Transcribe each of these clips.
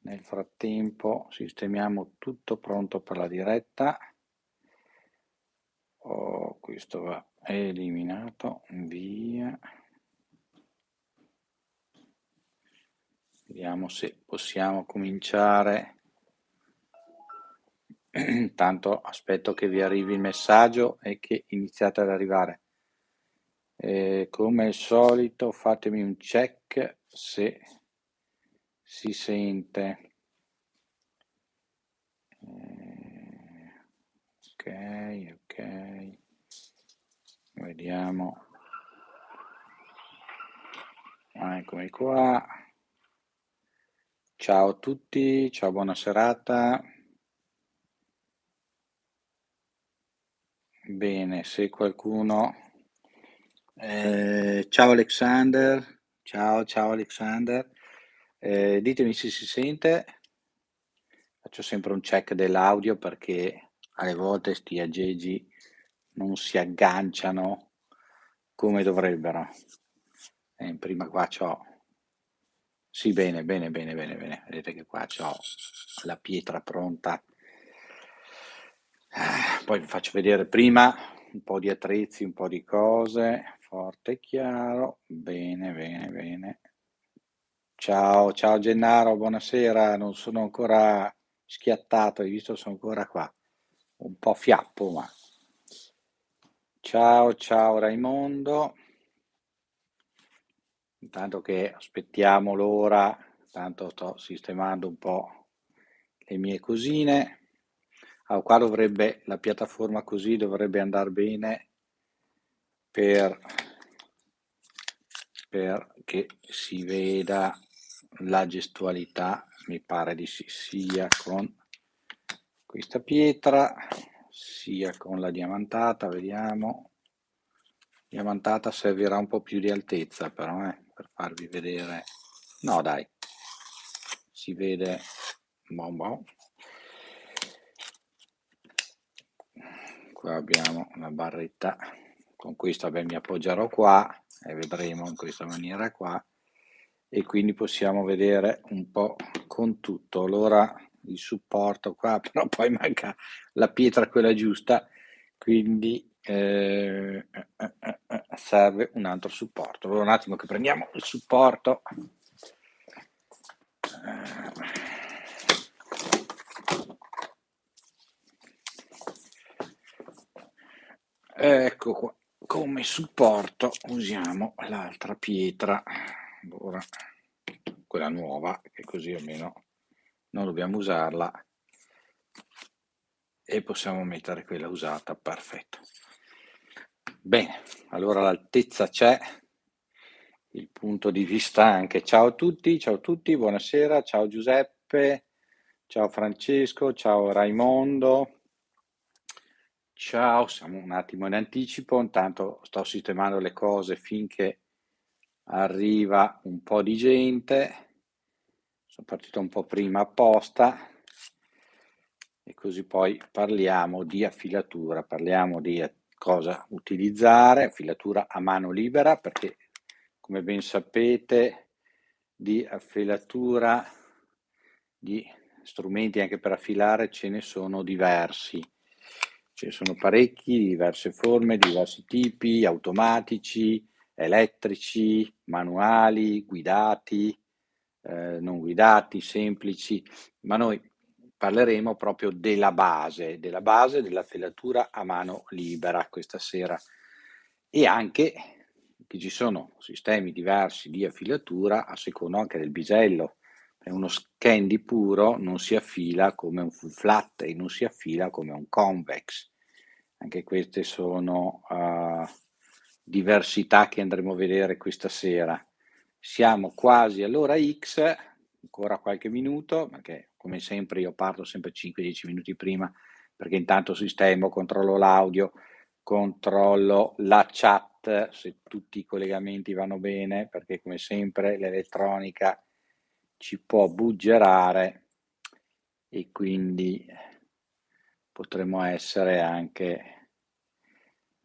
Nel frattempo sistemiamo tutto pronto per la diretta. Questo va eliminato, via. Vediamo se possiamo cominciare. Intanto aspetto che vi arrivi il messaggio e che iniziate ad arrivare. Come al solito fatemi un check se si sente. Ok, vediamo. Eccomi qua. Ciao a tutti, ciao, buona serata. Bene, se qualcuno... ciao Alexander, ciao Alexander. Ditemi se si sente. Faccio sempre un check dell'audio perché alle volte sti aggeggi non si agganciano come dovrebbero. Prima qua c'ho... Sì, bene. Vedete che qua c'ho la pietra pronta. Poi vi faccio vedere prima un po' di attrezzi, un po' di cose. Forte e chiaro. Bene. Ciao Gennaro, buonasera. Non sono ancora schiattato, hai visto, sono ancora qua. Un po' fiappo, ma... Ciao Raimondo. Intanto che aspettiamo l'ora, tanto sto sistemando un po' le mie cosine. Qua dovrebbe, la piattaforma così dovrebbe andare bene per che si veda la gestualità, mi pare di sì, sia con questa pietra, sia con la diamantata, vediamo. Diamantata servirà un po' più di altezza però, per farvi vedere. No dai, si vede, bon. Qua abbiamo la barretta, con questa mi appoggerò qua e vedremo in questa maniera qua, e quindi possiamo vedere un po' con tutto. Allora il supporto qua, però poi manca la pietra quella giusta, quindi serve un altro supporto. Allora un attimo che prendiamo il supporto. Ecco qua, come supporto usiamo l'altra pietra, allora, quella nuova, che così almeno non dobbiamo usarla e possiamo mettere quella usata, perfetto. Bene, allora l'altezza c'è, il punto di vista anche. Ciao a tutti, buonasera, ciao Giuseppe, ciao Francesco, ciao Raimondo. Ciao, siamo un attimo in anticipo, intanto sto sistemando le cose finché arriva un po' di gente, sono partito un po' prima apposta e così poi parliamo di affilatura, parliamo di cosa utilizzare, affilatura a mano libera, perché come ben sapete di affilatura, di strumenti anche per affilare ce ne sono diversi. Ce ne sono parecchi, diverse forme, diversi tipi, automatici, elettrici, manuali, guidati, non guidati, semplici, ma noi parleremo proprio della base della filatura a mano libera questa sera, e anche che ci sono sistemi diversi di affilatura a seconda anche del bisello. Uno candy puro non si affila come un full flat e non si affila come un convex. Anche queste sono diversità che andremo a vedere questa sera. Siamo quasi all'ora X, ancora qualche minuto, perché come sempre io parlo sempre 5-10 minuti prima, perché intanto sistemo, controllo l'audio, controllo la chat, se tutti i collegamenti vanno bene, perché come sempre l'elettronica ci può buggerare e quindi potremmo essere anche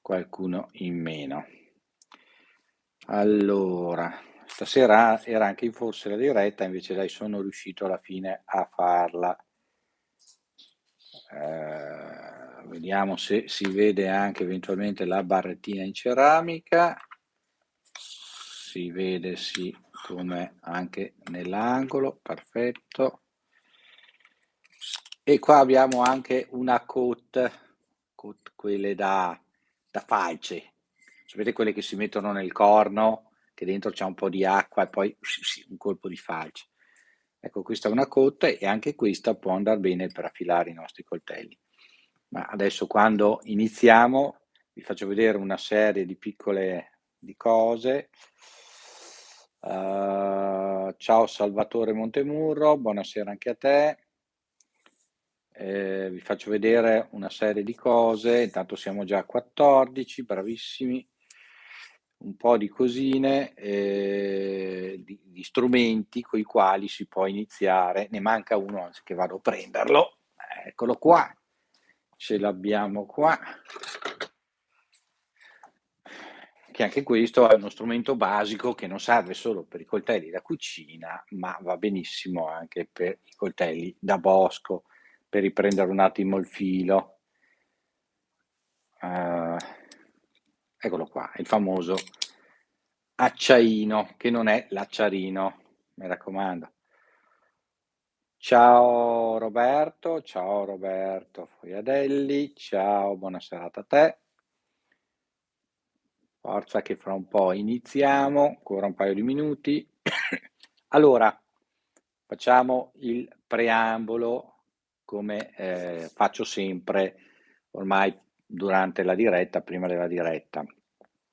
qualcuno in meno. Allora, Stasera era anche in forse la diretta, invece dai, sono riuscito alla fine a farla. Vediamo se si vede anche eventualmente la barrettina in ceramica. Si vede, sì, come anche nell'angolo, perfetto. E qua abbiamo anche una cote, quelle da falce. Sapete quelle che si mettono nel corno, che dentro c'è un po' di acqua e poi un colpo di falce. Ecco, questa è una cote e anche questa può andare bene per affilare i nostri coltelli. Ma adesso quando iniziamo vi faccio vedere una serie di piccole cose. Ciao Salvatore Montemurro, buonasera anche a te. Vi faccio vedere una serie di cose, intanto siamo già a 14, bravissimi, un po' di cosine, di strumenti con i quali si può iniziare. Ne manca uno, anzi che vado a prenderlo, eccolo qua, ce l'abbiamo qua, che anche questo è uno strumento basico che non serve solo per i coltelli da cucina, ma va benissimo anche per i coltelli da bosco, per riprendere un attimo il filo. Eccolo qua, il famoso acciaino, che non è l'acciarino, mi raccomando. Ciao Roberto Foiadelli, ciao, buona serata a te. Forza che fra un po' iniziamo, ancora un paio di minuti. Allora, facciamo il preambolo come faccio sempre ormai durante la diretta, prima della diretta.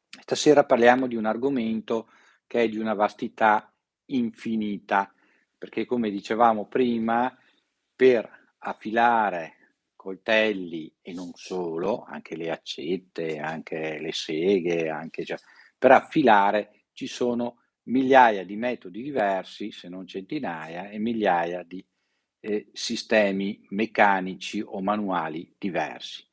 Stasera parliamo di un argomento che è di una vastità infinita, perché come dicevamo prima, per affilare coltelli e non solo, anche le accette, anche le seghe, anche per affilare ci sono migliaia di metodi diversi, se non centinaia, e migliaia di sistemi meccanici o manuali diversi.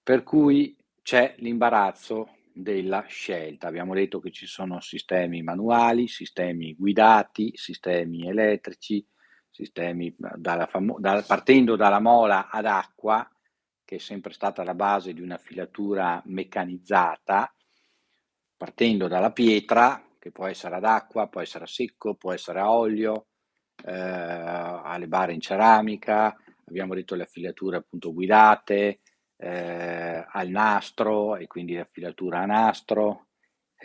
Per cui c'è l'imbarazzo della scelta. Abbiamo detto che ci sono sistemi manuali, sistemi guidati, sistemi elettrici, sistemi partendo dalla mola ad acqua, che è sempre stata la base di una filatura meccanizzata, partendo dalla pietra, che può essere ad acqua, può essere a secco, può essere a olio, alle barre in ceramica, abbiamo detto le affilature appunto guidate, al nastro e quindi la filatura a nastro.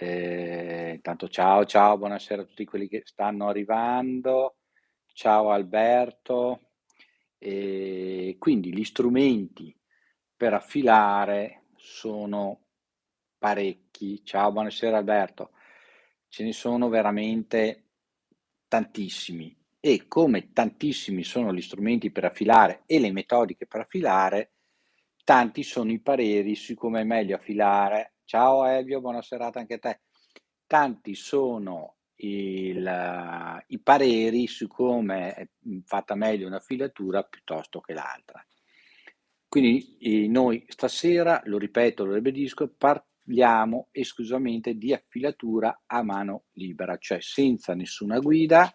Intanto ciao, buonasera a tutti quelli che stanno arrivando. Ciao Alberto. E quindi gli strumenti per affilare sono parecchi. Ciao, buonasera Alberto. Ce ne sono veramente tantissimi e come tantissimi sono gli strumenti per affilare e le metodiche per affilare, tanti sono i pareri su come è meglio affilare. Ciao Elvio, buona serata anche a te. Tanti sono i pareri su come è fatta meglio una filatura piuttosto che l'altra. Quindi noi stasera, lo ripeto, lo ribadisco, parliamo esclusivamente di affilatura a mano libera, cioè senza nessuna guida,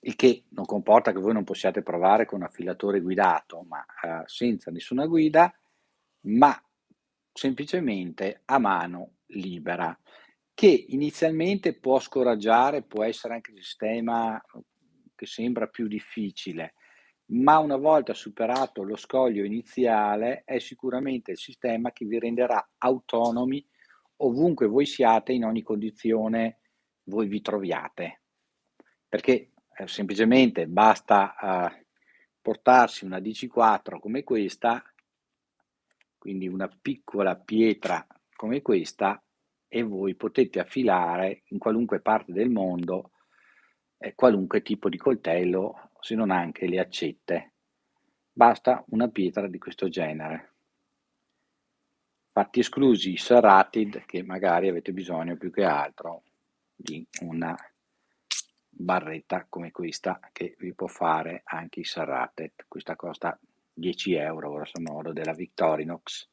il che non comporta che voi non possiate provare con un affilatore guidato, ma senza nessuna guida, ma semplicemente a mano libera, che inizialmente può scoraggiare, può essere anche il sistema che sembra più difficile, ma una volta superato lo scoglio iniziale è sicuramente il sistema che vi renderà autonomi ovunque voi siate, in ogni condizione voi vi troviate, perché semplicemente basta portarsi una DC4 come questa, quindi una piccola pietra come questa, e voi potete affilare in qualunque parte del mondo qualunque tipo di coltello, se non anche le accette. Basta una pietra di questo genere. Fatti esclusi i serrated, che magari avete bisogno più che altro di una barretta come questa che vi può fare anche i serrated. Questa costa 10 euro, grosso modo, della Victorinox.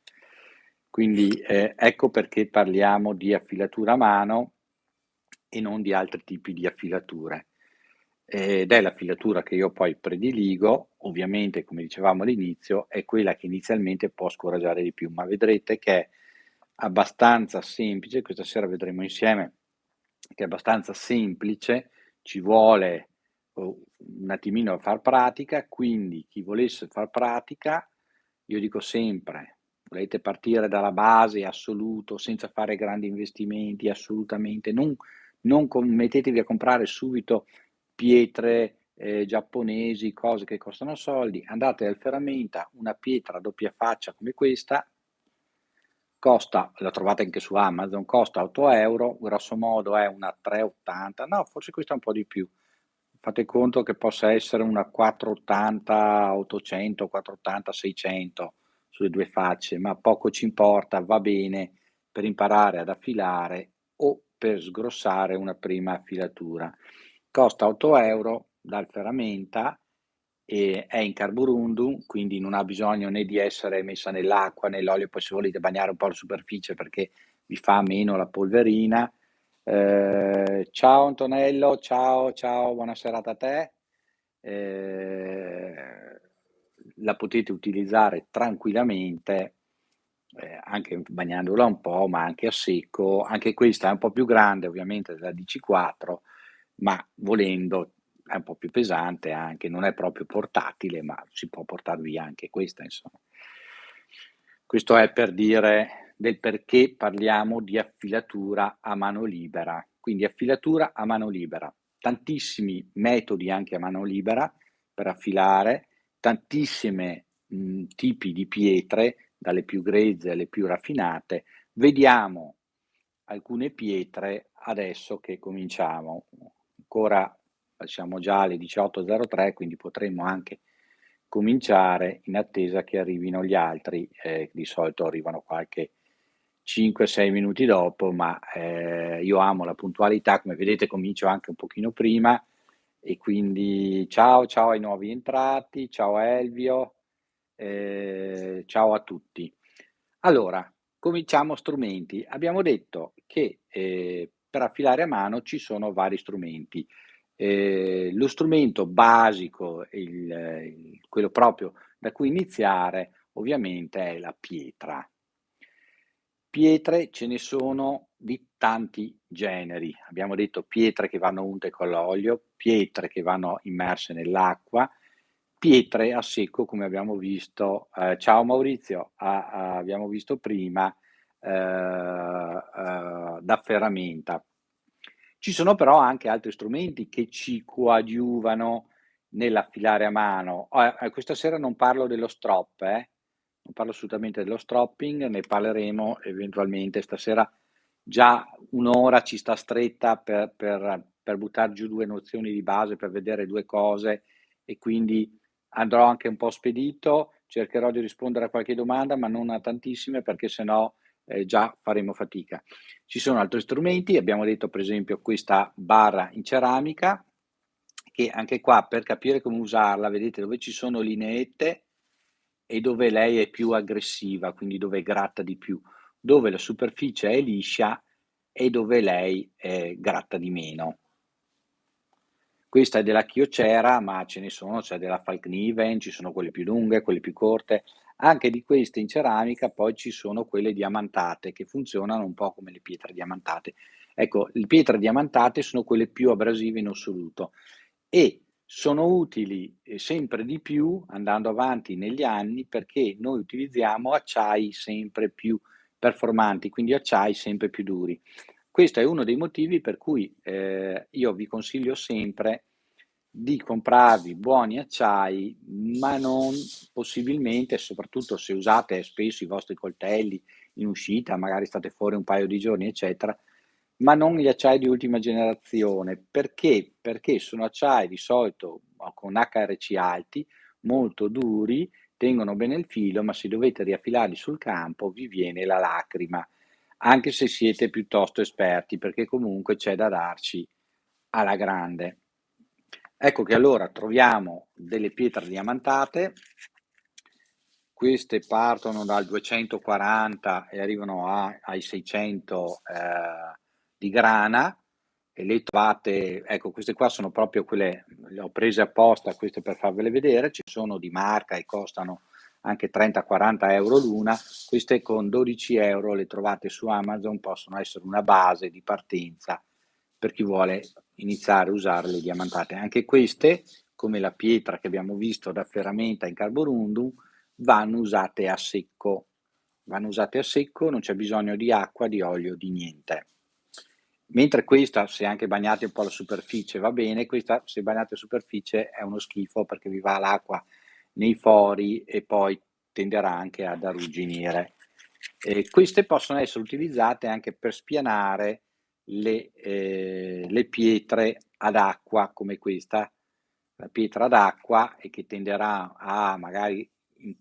Quindi ecco perché parliamo di affilatura a mano e non di altri tipi di affilature. Ed è la filatura che io poi prediligo, ovviamente come dicevamo all'inizio, è quella che inizialmente può scoraggiare di più, ma vedrete che è abbastanza semplice, questa sera vedremo insieme che è abbastanza semplice, ci vuole un attimino far pratica, quindi chi volesse far pratica, io dico sempre, volete partire dalla base assoluto, senza fare grandi investimenti, assolutamente, non mettetevi a comprare subito pietre giapponesi, cose che costano soldi, andate al ferramenta, una pietra a doppia faccia come questa, costa, la trovate anche su Amazon, costa 8 euro, grosso modo è una 3,80, no, forse costa un po' di più. Fate conto che possa essere una 4,80, 800, 4,80, 600 sulle due facce, ma poco ci importa, va bene per imparare ad affilare o per sgrossare una prima affilatura. Costa 8 euro dal ferramenta e è in carborundum, quindi non ha bisogno né di essere messa nell'acqua, nell'olio, poi se volete bagnare un po' la superficie perché vi fa meno la polverina. Ciao Antonello, ciao, ciao, buona serata a te. La potete utilizzare tranquillamente, anche bagnandola un po', ma anche a secco. Anche questa è un po' più grande ovviamente della DC4, ma volendo è un po' più pesante anche, non è proprio portatile, ma si può portar via anche questa, insomma. Questo è per dire del perché parliamo di affilatura a mano libera. Quindi affilatura a mano libera, tantissimi metodi anche a mano libera per affilare, tantissime tipi di pietre, dalle più grezze alle più raffinate. Vediamo alcune pietre adesso che cominciamo. Ancora siamo già alle 18.03, quindi potremmo anche cominciare in attesa che arrivino gli altri. Di solito arrivano qualche 5-6 minuti dopo, ma io amo la puntualità, come vedete comincio anche un pochino prima e quindi ciao, ciao ai nuovi entrati, ciao Elvio, ciao a tutti. Allora, cominciamo strumenti. Abbiamo detto che per affilare a mano ci sono vari strumenti. Lo strumento basico, quello proprio da cui iniziare, ovviamente è la pietra. Pietre ce ne sono di tanti generi. Abbiamo detto pietre che vanno unte con l'olio, pietre che vanno immerse nell'acqua, pietre a secco come abbiamo visto, ciao Maurizio, abbiamo visto prima, da ferramenta. Ci sono però anche altri strumenti che ci coadiuvano nell'affilare a mano. Questa sera non parlo dello strop, non parlo assolutamente dello stropping, ne parleremo eventualmente stasera. Già un'ora ci sta stretta per buttar giù due nozioni di base, per vedere due cose e quindi andrò anche un po' spedito, cercherò di rispondere a qualche domanda, ma non a tantissime perché sennò già faremo fatica. Ci sono altri strumenti, abbiamo detto per esempio questa barra in ceramica, che anche qua per capire come usarla, vedete dove ci sono lineette e dove lei è più aggressiva, quindi dove gratta di più, dove la superficie è liscia e dove lei gratta di meno. Questa è della Kyocera, ma ce ne sono, c'è della Falkniven, ci sono quelle più lunghe, quelle più corte. Anche di queste in ceramica poi ci sono quelle diamantate che funzionano un po' come le pietre diamantate. Ecco, le pietre diamantate sono quelle più abrasive in assoluto e sono utili sempre di più andando avanti negli anni perché noi utilizziamo acciai sempre più performanti, quindi acciai sempre più duri. Questo è uno dei motivi per cui io vi consiglio sempre di comprarvi buoni acciai, ma non possibilmente, soprattutto se usate spesso i vostri coltelli in uscita, magari state fuori un paio di giorni, eccetera, ma non gli acciai di ultima generazione. Perché? Perché sono acciai di solito con HRC alti, molto duri, tengono bene il filo, ma se dovete riaffilarli sul campo vi viene la lacrima, anche se siete piuttosto esperti, perché comunque c'è da darci alla grande. Ecco che allora troviamo delle pietre diamantate, queste partono dal 240 e arrivano ai 600 di grana, e le trovate, ecco, queste qua sono proprio quelle, le ho prese apposta queste per farvele vedere, ci sono di marca e costano anche 30-40 euro l'una, queste con 12 euro le trovate su Amazon, possono essere una base di partenza per chi vuole iniziare a usare le diamantate. Anche queste, come la pietra che abbiamo visto da ferramenta in carborundum, vanno usate a secco. Vanno usate a secco, non c'è bisogno di acqua, di olio, di niente. Mentre questa, se anche bagnate un po' la superficie va bene, questa se bagnate la superficie è uno schifo perché vi va l'acqua nei fori e poi tenderà anche ad arrugginire. Queste possono essere utilizzate anche per spianare le pietre ad acqua come questa, la pietra d'acqua, e che tenderà a magari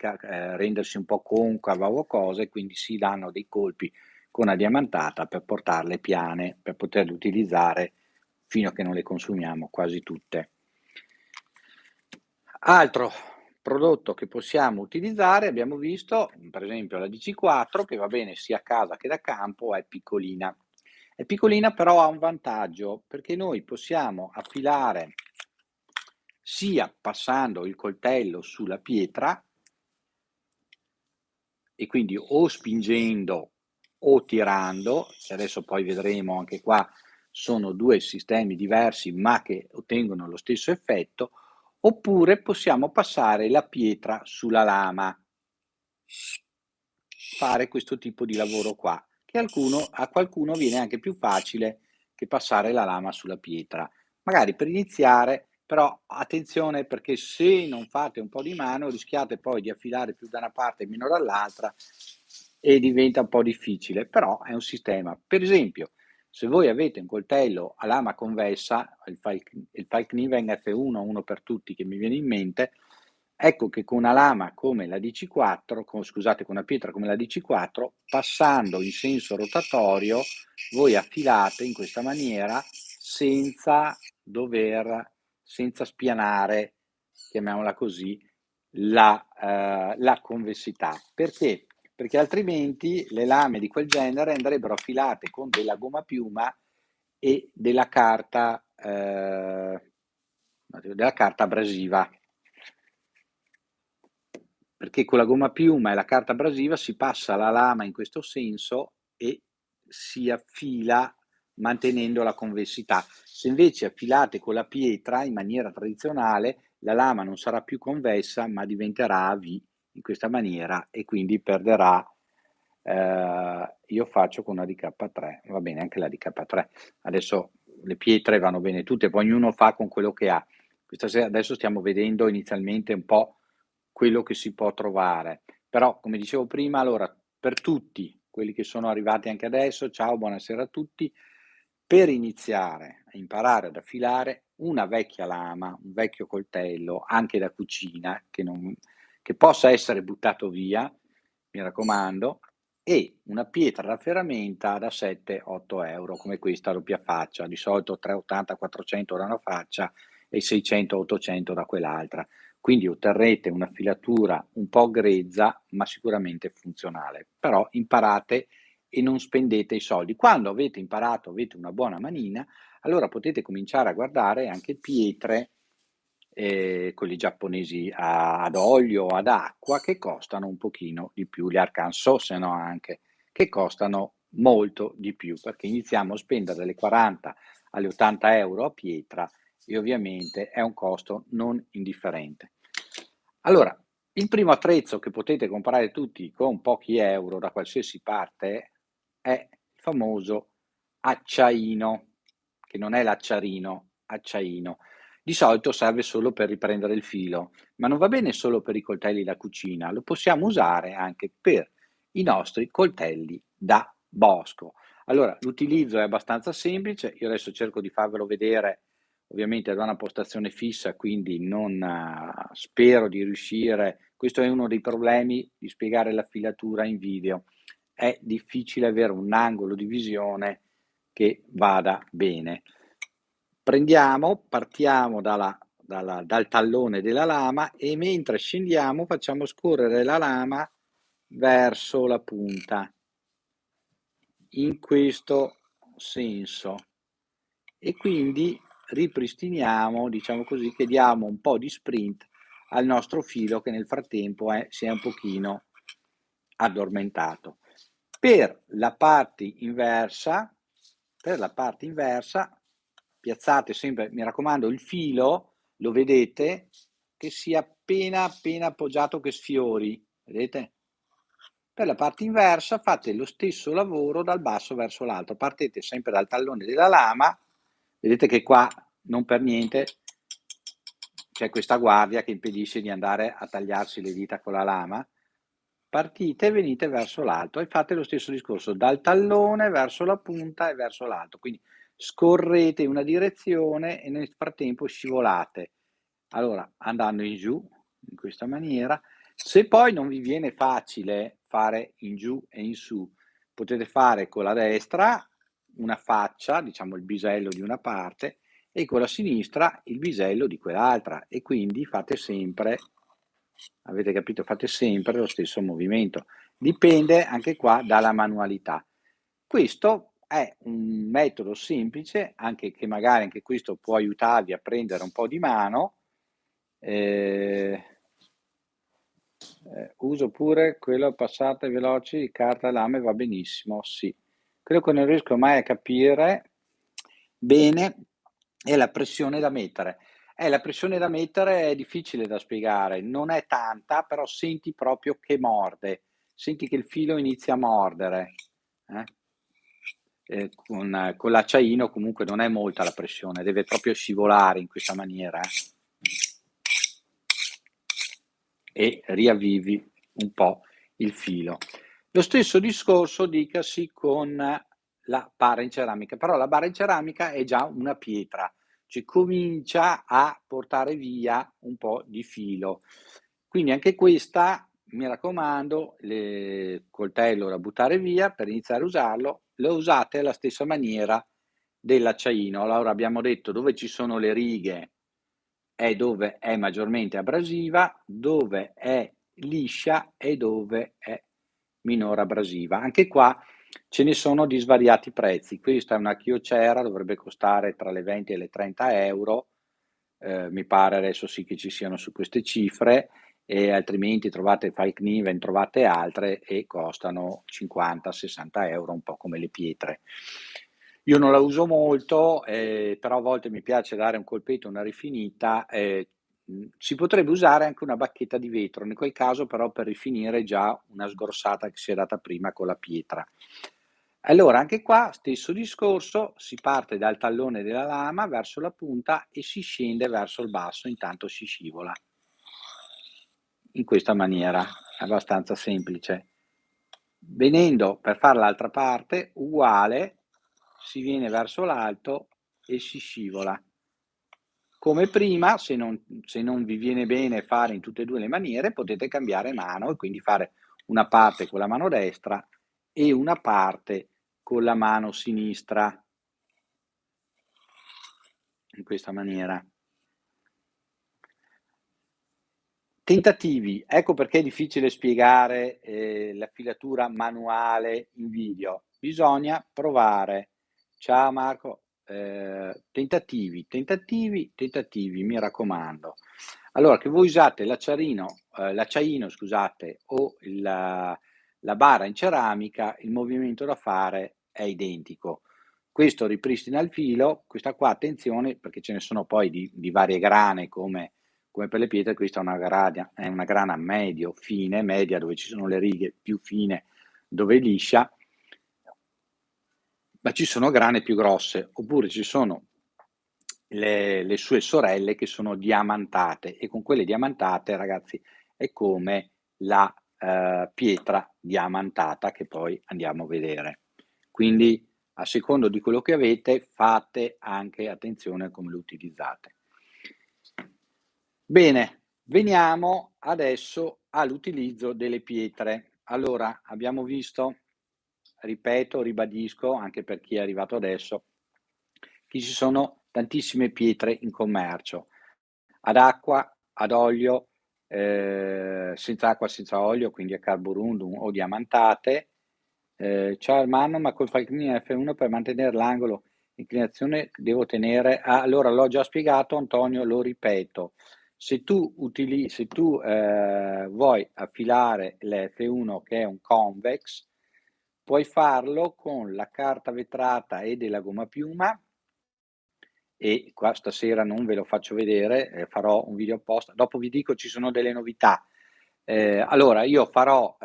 rendersi un po' concava o cose, quindi si danno dei colpi con la diamantata per portarle piane, per poterle utilizzare fino a che non le consumiamo quasi tutte. Altro prodotto che possiamo utilizzare, abbiamo visto, per esempio la DC4, che va bene sia a casa che da campo, è piccolina. È piccolina, però ha un vantaggio, perché noi possiamo affilare sia passando il coltello sulla pietra, e quindi o spingendo o tirando, che adesso poi vedremo anche qua, sono due sistemi diversi ma che ottengono lo stesso effetto, oppure possiamo passare la pietra sulla lama, fare questo tipo di lavoro qua, che a qualcuno viene anche più facile che passare la lama sulla pietra. Magari per iniziare, però attenzione, perché se non fate un po' di mano rischiate poi di affilare più da una parte e meno dall'altra e diventa un po' difficile, però è un sistema. Per esempio, se voi avete un coltello a lama convessa, il Falkniven F1, uno per tutti che mi viene in mente, ecco che con una lama come la DC4, scusate, con una pietra come la DC4, passando in senso rotatorio, voi affilate in questa maniera senza spianare, chiamiamola così, la convessità. Perché? Perché altrimenti le lame di quel genere andrebbero affilate con della gomma piuma e della carta abrasiva, perché con la gomma piuma e la carta abrasiva si passa la lama in questo senso e si affila mantenendo la convessità. Se invece affilate con la pietra in maniera tradizionale, la lama non sarà più convessa ma diventerà a V in questa maniera e quindi perderà. Io faccio con una DK3, va bene anche la DK3. Adesso le pietre vanno bene tutte, poi ognuno fa con quello che ha. Adesso stiamo vedendo inizialmente un po' quello che si può trovare, però come dicevo prima, allora per tutti quelli che sono arrivati anche adesso, ciao, buonasera a tutti, per iniziare a imparare ad affilare una vecchia lama, un vecchio coltello, anche da cucina, che possa essere buttato via, mi raccomando, e una pietra da ferramenta da 7-8 euro, come questa a doppia faccia, di solito 380-400 da una faccia e 600-800 da quell'altra. Quindi otterrete una filatura un po' grezza, ma sicuramente funzionale. Però imparate e non spendete i soldi. Quando avete imparato, avete una buona manina, allora potete cominciare a guardare anche pietre, quelli giapponesi ad olio o ad acqua, che costano un pochino di più, gli Arkansas se no anche, che costano molto di più, perché iniziamo a spendere dalle 40 alle 80 euro a pietra e ovviamente è un costo non indifferente. Allora, il primo attrezzo che potete comprare tutti con pochi euro da qualsiasi parte è il famoso acciaino, che non è l'acciarino, acciaino. Di solito serve solo per riprendere il filo, ma non va bene solo per i coltelli da cucina, lo possiamo usare anche per i nostri coltelli da bosco. Allora, l'utilizzo è abbastanza semplice, io adesso cerco di farvelo vedere, ovviamente da una postazione fissa, quindi non spero di riuscire, questo è uno dei problemi di spiegare la filatura in video, è difficile avere un angolo di visione che vada bene. Partiamo dal tallone della lama e mentre scendiamo facciamo scorrere la lama verso la punta, in questo senso, e quindi ripristiniamo, diciamo così, che diamo un po' di sprint al nostro filo che nel frattempo si è un pochino addormentato. Per la parte inversa, piazzate sempre, mi raccomando, il filo, lo vedete, che sia appena appoggiato che sfiori, vedete? Per la parte inversa fate lo stesso lavoro dal basso verso l'alto, partete sempre dal tallone della lama, vedete che qua non per niente c'è questa guardia che impedisce di andare a tagliarsi le dita con la lama, partite e venite verso l'alto e fate lo stesso discorso dal tallone verso la punta e verso l'alto, quindi scorrete in una direzione e nel frattempo scivolate, allora andando in giù in questa maniera. Se poi non vi viene facile fare in giù e in su, potete fare con la destra una faccia, diciamo il bisello di una parte, e con la sinistra il bisello di quell'altra, e quindi fate sempre, avete capito, fate sempre lo stesso movimento. Dipende anche qua dalla manualità. Questo è un metodo semplice, anche che magari anche questo può aiutarvi a prendere un po' di mano. Uso pure quello passate veloci di carta e lame, va benissimo, sì. Quello che non riesco mai a capire bene è la pressione da mettere. La pressione da mettere è difficile da spiegare, non è tanta, però senti proprio che morde, senti che il filo inizia a mordere. Con l'acciaino comunque non è molta la pressione, deve proprio scivolare in questa maniera. E riavvivi un po' il filo. Lo stesso discorso dicasi con la bara in ceramica, però la bara in ceramica è già una pietra, cioè comincia a portare via un po' di filo. Quindi anche questa, mi raccomando, il coltello da buttare via per iniziare a usarlo, lo usate alla stessa maniera dell'acciaino. Allora abbiamo detto dove ci sono le righe è dove è maggiormente abrasiva, dove è liscia e dove è minore abrasiva. Anche qua ce ne sono di svariati prezzi. Questa è una Kyocera, dovrebbe costare tra le 20 e le 30 euro. Mi pare adesso sì che ci siano su queste cifre, e altrimenti trovate Falkniven, trovate altre e costano 50-60 euro, un po' come le pietre. Io non la uso molto, però a volte mi piace dare un colpetto, una rifinita. Si potrebbe usare anche una bacchetta di vetro, in quel caso però per rifinire già una sgrossata che si è data prima con la pietra. Allora, anche qua stesso discorso, si parte dal tallone della lama verso la punta e si scende verso il basso, intanto si scivola. In questa maniera, abbastanza semplice. Venendo per fare l'altra parte, uguale, si viene verso l'alto e si scivola. Come prima, se non vi viene bene fare in tutte e due le maniere, potete cambiare mano e quindi fare una parte con la mano destra e una parte con la mano sinistra, in questa maniera. Tentativi, ecco perché è difficile spiegare la filatura manuale in video. Bisogna provare. Ciao Marco, tentativi, mi raccomando. Allora, che voi usate l'acciaino, scusate, o la bara in ceramica, il movimento da fare è identico. Questo ripristina il filo, questa qua attenzione perché ce ne sono poi di varie grane come per le pietre. Questa è una grana media dove ci sono le righe più fine dove è liscia, ma ci sono grane più grosse, oppure ci sono le sue sorelle che sono diamantate, e con quelle diamantate, ragazzi, è come la pietra diamantata che poi andiamo a vedere. Quindi a secondo di quello che avete fate anche attenzione a come lo utilizzate. Bene, veniamo adesso all'utilizzo delle pietre. Allora, abbiamo visto, ripeto, ribadisco, anche per chi è arrivato adesso, che ci sono tantissime pietre in commercio, ad acqua, ad olio, senza acqua, senza olio, quindi a carborundum o diamantate. Ciao Armando, ma col Falconi F1 per mantenere l'angolo inclinazione devo tenere allora l'ho già spiegato Antonio, lo ripeto. Se tu vuoi affilare l'F1 che è un convex, puoi farlo con la carta vetrata e della gomma piuma, e qua stasera non ve lo faccio vedere, farò un video apposta. Dopo vi dico ci sono delle novità. Allora io farò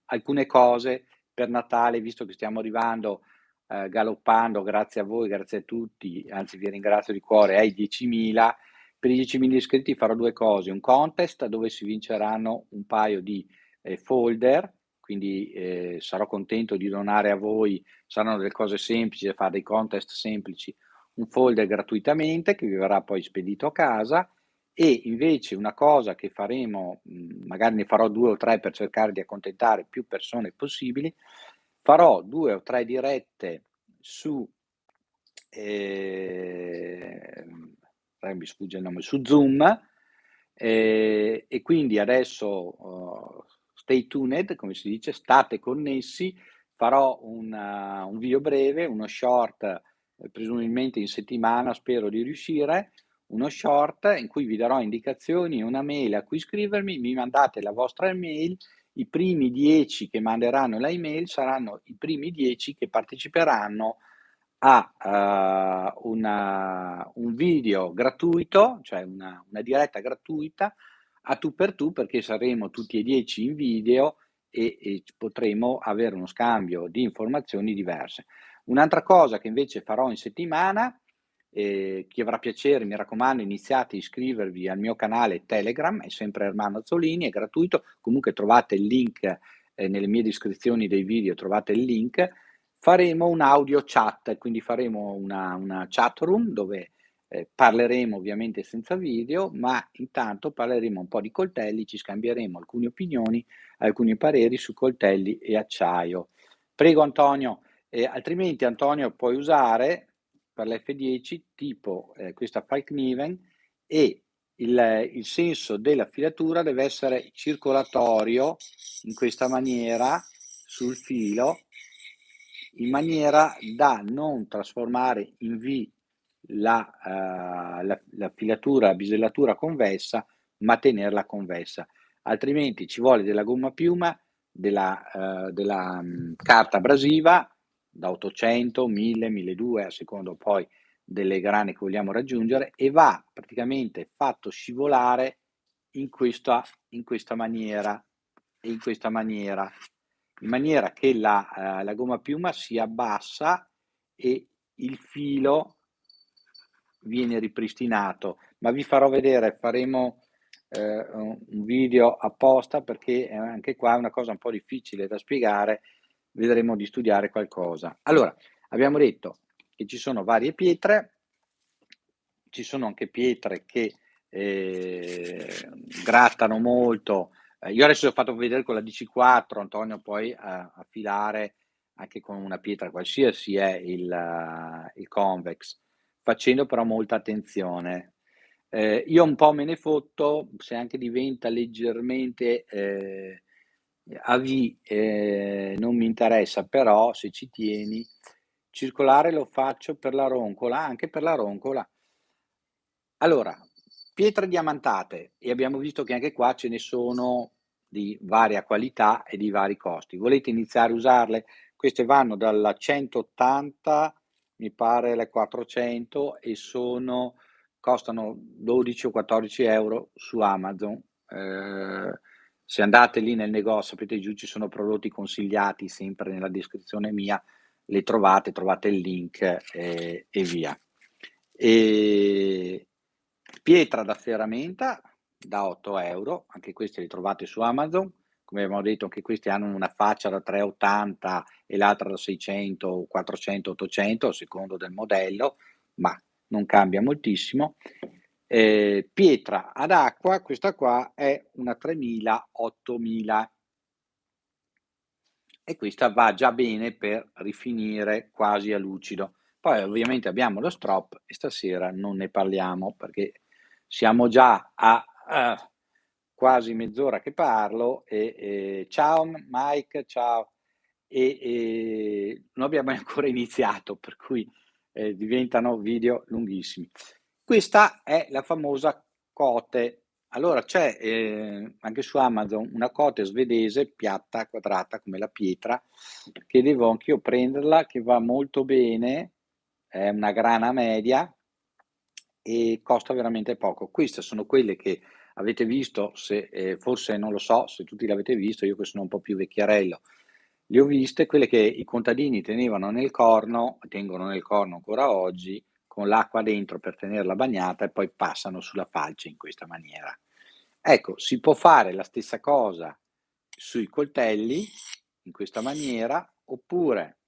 alcune cose per Natale, visto che stiamo arrivando galoppando, grazie a voi, grazie a tutti, anzi vi ringrazio di cuore, ai 10.000. Per i 10.000 iscritti farò due cose: un contest dove si vinceranno un paio di folder, quindi sarò contento di donare a voi, saranno delle cose semplici, fare dei contest semplici, un folder gratuitamente che vi verrà poi spedito a casa. E invece una cosa che faremo, magari ne farò 2 o 3 per cercare di accontentare più persone possibili, farò 2 o 3 dirette su mi sfugge il nome, su Zoom, e quindi adesso stay tuned, come si dice, state connessi, farò un video breve, uno short, presumibilmente in settimana, spero di riuscire, uno short in cui vi darò indicazioni, una mail a cui scrivermi, mi mandate la vostra email, i primi 10 che manderanno la email saranno i primi 10 che parteciperanno a un video gratuito, cioè una diretta gratuita a tu per tu, perché saremo tutti e 10 in video e potremo avere uno scambio di informazioni diverse. Un'altra cosa che invece farò in settimana, chi avrà piacere, mi raccomando, iniziate a iscrivervi al mio canale Telegram, è sempre Ermanno Azzolini, è gratuito, comunque trovate il link nelle mie descrizioni dei video, trovate il link. Faremo un audio chat, quindi faremo una chat room dove parleremo ovviamente senza video, ma intanto parleremo un po' di coltelli, ci scambieremo alcune opinioni, alcuni pareri su coltelli e acciaio. Prego Antonio, altrimenti Antonio puoi usare per l'F10 tipo questa Falkniven, e il senso della filatura deve essere circolatorio in questa maniera sul filo, in maniera da non trasformare in V la filatura, la bisellatura convessa, ma tenerla convessa. Altrimenti ci vuole della gomma piuma, della carta abrasiva da 800, 1000, 1200 a secondo poi delle grane che vogliamo raggiungere, e va praticamente fatto scivolare in questa maniera e in maniera che la gomma piuma si abbassa e il filo viene ripristinato. Ma vi farò vedere, faremo un video apposta, perché anche qua è una cosa un po' difficile da spiegare, vedremo di studiare qualcosa. Allora, abbiamo detto che ci sono varie pietre, ci sono anche pietre che grattano molto. Io adesso vi ho fatto vedere con la DC4, Antonio poi affilare anche con una pietra qualsiasi è il convex, facendo però molta attenzione. Io un po' me ne fotto, se anche diventa leggermente a V, non mi interessa, però se ci tieni, circolare lo faccio per la roncola, anche per la roncola. Allora, pietre diamantate, e abbiamo visto che anche qua ce ne sono di varia qualità e di vari costi. Volete iniziare a usarle? Queste vanno dalla 180, mi pare, alle 400, e costano 12 o 14 euro su Amazon. Se andate lì nel negozio, sapete, giù ci sono prodotti consigliati, sempre nella descrizione mia, le trovate il link e via. E pietra da ferramenta da 8 euro, anche queste le trovate su Amazon. Come abbiamo detto, anche questi hanno una faccia da 380 e l'altra da 600, 400, 800 a secondo del modello, ma non cambia moltissimo. Pietra ad acqua, questa qua è una 3000, 8000, e questa va già bene per rifinire quasi a lucido. Poi ovviamente abbiamo lo strop e stasera non ne parliamo, perché siamo già a quasi mezz'ora che parlo. Ciao Mike, ciao. non abbiamo ancora iniziato, per cui diventano video lunghissimi. Questa è la famosa cote. Allora c'è anche su Amazon una cote svedese piatta, quadrata come la pietra, che devo anch'io prenderla, che va molto bene, è una grana media e costa veramente poco. Queste sono quelle che avete visto, se forse non lo so se tutti l'avete visto, io che sono un po' più vecchiarello, le ho viste, quelle che i contadini tenevano nel corno, tengono nel corno ancora oggi, con l'acqua dentro per tenerla bagnata e poi passano sulla falce in questa maniera. Ecco, si può fare la stessa cosa sui coltelli, in questa maniera, oppure,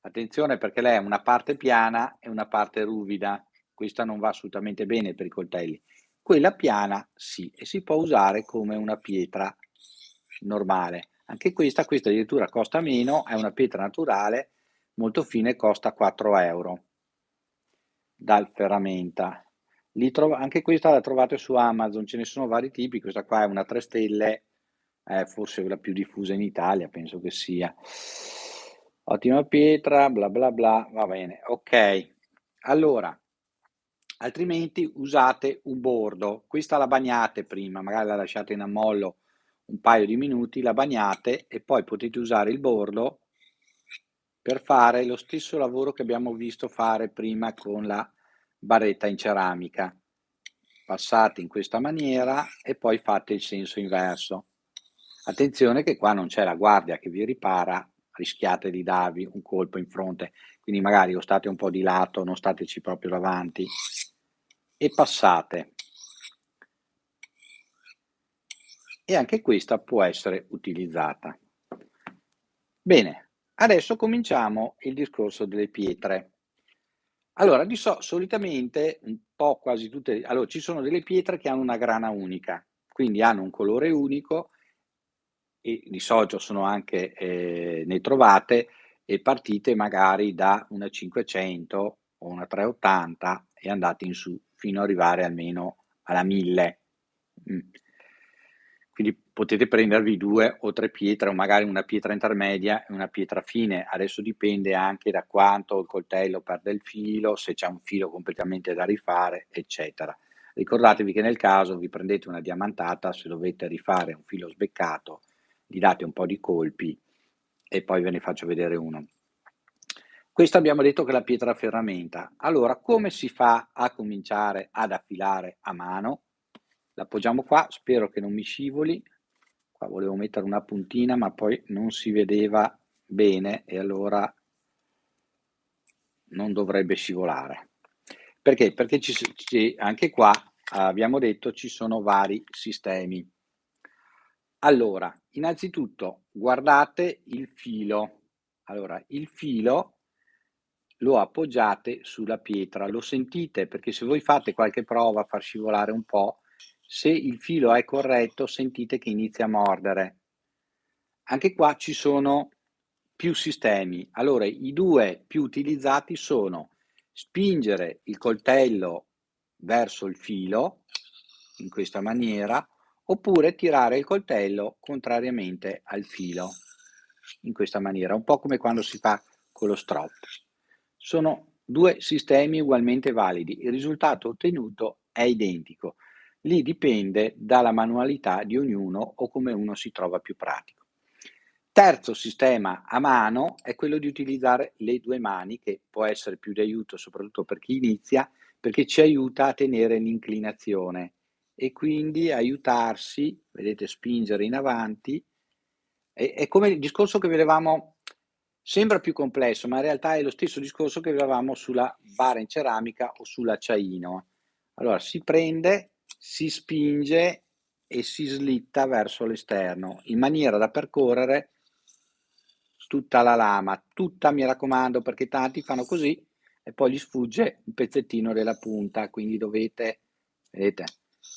attenzione perché lei ha una parte piana e una parte ruvida, questa non va assolutamente bene per i coltelli. Quella piana sì, e si può usare come una pietra normale. Anche questa addirittura costa meno, è una pietra naturale, molto fine, costa 4 euro dal ferramenta. Anche questa la trovate su Amazon, ce ne sono vari tipi, questa qua è una 3 stelle, è forse la più diffusa in Italia, penso che sia. Ottima pietra, bla bla bla, va bene, ok. Allora, altrimenti usate un bordo, questa la bagnate prima, magari la lasciate in ammollo un paio di minuti, la bagnate e poi potete usare il bordo per fare lo stesso lavoro che abbiamo visto fare prima con la barretta in ceramica. Passate in questa maniera e poi fate il senso inverso. Attenzione che qua non c'è la guardia che vi ripara, rischiate di darvi un colpo in fronte, quindi magari o state un po' di lato, non stateci proprio davanti e passate. E anche questa può essere utilizzata. Bene, adesso cominciamo il discorso delle pietre. Allora, solitamente un po' quasi tutte, allora ci sono delle pietre che hanno una grana unica, quindi hanno un colore unico e di solito sono anche, ne trovate e partite magari da una 500 o una 380 e andate in su fino ad arrivare almeno alla 1000. Quindi potete prendervi 2 o 3 pietre o magari una pietra intermedia e una pietra fine. Adesso dipende anche da quanto il coltello perde il filo, se c'è un filo completamente da rifare, eccetera. Ricordatevi che nel caso vi prendete una diamantata, se dovete rifare un filo sbeccato, gli date un po' di colpi e poi ve ne faccio vedere uno. Questo abbiamo detto che è la pietra a ferramenta. Allora, come si fa a cominciare ad affilare a mano? L'appoggiamo qua, spero che non mi scivoli. Qua volevo mettere una puntina, ma poi non si vedeva bene e allora non dovrebbe scivolare. Perché? Perché anche qua abbiamo detto ci sono vari sistemi. Allora, innanzitutto guardate il filo. Allora, il filo lo appoggiate sulla pietra, lo sentite perché se voi fate qualche prova a far scivolare un po', se il filo è corretto sentite che inizia a mordere. Anche qua ci sono più sistemi. Allora, i due più utilizzati sono spingere il coltello verso il filo, in questa maniera, oppure tirare il coltello contrariamente al filo, in questa maniera, un po' come quando si fa con lo strop. Sono due sistemi ugualmente validi, il risultato ottenuto è identico. Lì dipende dalla manualità di ognuno o come uno si trova più pratico. Terzo sistema a mano è quello di utilizzare le due mani, che può essere più di aiuto soprattutto per chi inizia, perché ci aiuta a tenere l'inclinazione e quindi aiutarsi, vedete, spingere in avanti. È come il discorso che vedevamo, sembra più complesso, ma in realtà è lo stesso discorso che vedevamo sulla bara in ceramica o sull'acciaino. Allora si prende, si spinge e si slitta verso l'esterno in maniera da percorrere tutta la lama, tutta, mi raccomando, perché tanti fanno così e poi gli sfugge un pezzettino della punta, quindi dovete, vedete,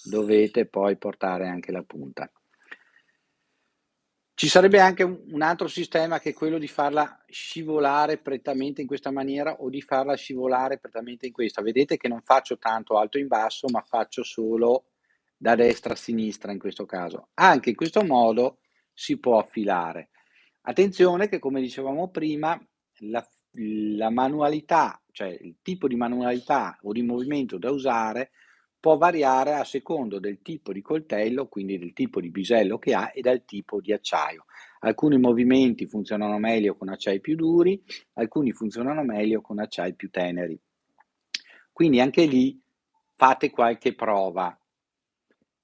dovete poi portare anche la punta. Ci sarebbe anche un altro sistema che è quello di farla scivolare prettamente in questa maniera o di farla scivolare prettamente in questa. Vedete che non faccio tanto alto in basso, ma faccio solo da destra a sinistra in questo caso. Anche in questo modo si può affilare. Attenzione che, come dicevamo prima, la manualità, cioè il tipo di manualità o di movimento da usare può variare a secondo del tipo di coltello, quindi del tipo di bisello che ha e dal tipo di acciaio. Alcuni movimenti funzionano meglio con acciai più duri, alcuni funzionano meglio con acciai più teneri. Quindi anche lì fate qualche prova.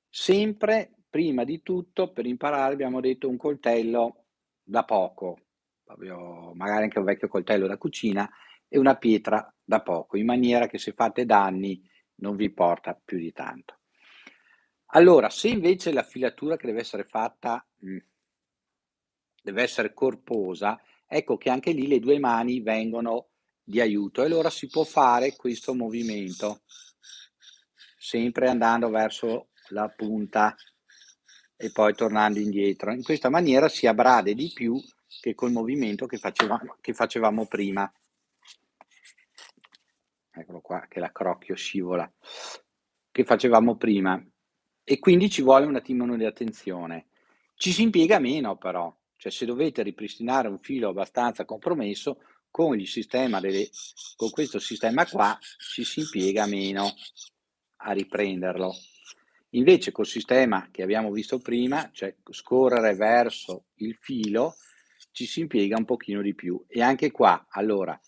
Sempre, prima di tutto, per imparare abbiamo detto un coltello da poco, proprio magari anche un vecchio coltello da cucina e una pietra da poco, in maniera che se fate danni non vi porta più di tanto. Allora, se invece la filatura che deve essere fatta deve essere corposa, ecco che anche lì le due mani vengono di aiuto e allora si può fare questo movimento, sempre andando verso la punta e poi tornando indietro. In questa maniera si abbrade di più che col movimento che facevamo prima. Eccolo qua che l'accrocchio scivola, che facevamo prima. E quindi ci vuole un attimino di attenzione. Ci si impiega meno però, cioè se dovete ripristinare un filo abbastanza compromesso, con questo sistema qua ci si impiega meno a riprenderlo. Invece col sistema che abbiamo visto prima, cioè scorrere verso il filo, ci si impiega un pochino di più. E anche qua, allora,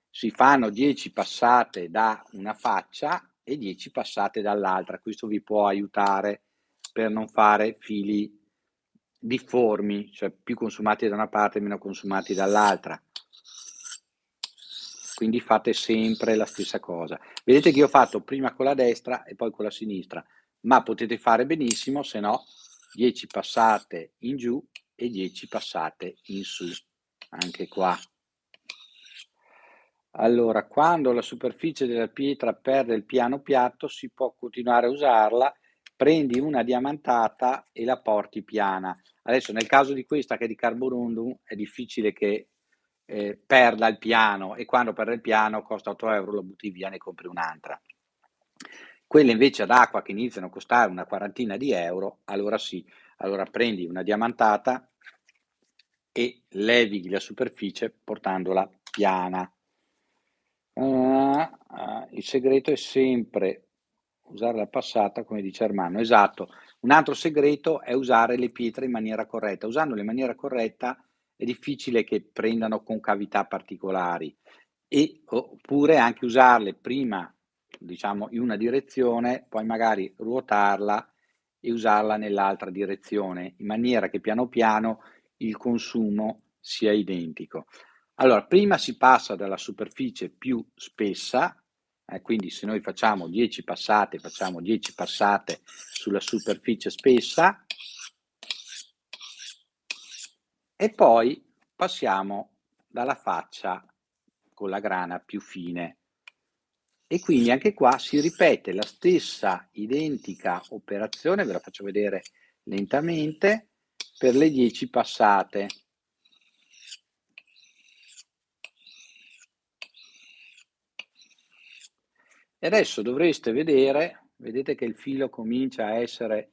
si fanno 10 passate da una faccia e 10 passate dall'altra. Questo vi può aiutare per non fare fili difformi, cioè più consumati da una parte e meno consumati dall'altra. Quindi fate sempre la stessa cosa. Vedete che io ho fatto prima con la destra e poi con la sinistra, ma potete fare benissimo, se no, 10 passate in giù e 10 passate in su, anche qua. Allora, quando la superficie della pietra perde il piano piatto, si può continuare a usarla, prendi una diamantata e la porti piana. Adesso nel caso di questa che è di carborundum è difficile che perda il piano e quando perde il piano costa 8 euro, lo butti via, ne compri un'altra. Quelle invece ad acqua che iniziano a costare una quarantina di euro, allora sì, allora prendi una diamantata e levi la superficie portandola piana. Il segreto è sempre usare la passata, come dice Armando. Esatto. Un altro segreto è usare le pietre in maniera corretta. Usandole in maniera corretta è difficile che prendano concavità particolari oppure anche usarle prima, diciamo, in una direzione, poi magari ruotarla e usarla nell'altra direzione, in maniera che piano piano il consumo sia identico. Allora, prima si passa dalla superficie più spessa, quindi se noi facciamo 10 passate sulla superficie spessa e poi passiamo dalla faccia con la grana più fine. E quindi anche qua si ripete la stessa identica operazione, ve la faccio vedere lentamente, per le 10 passate. E adesso dovreste vedete che il filo comincia a essere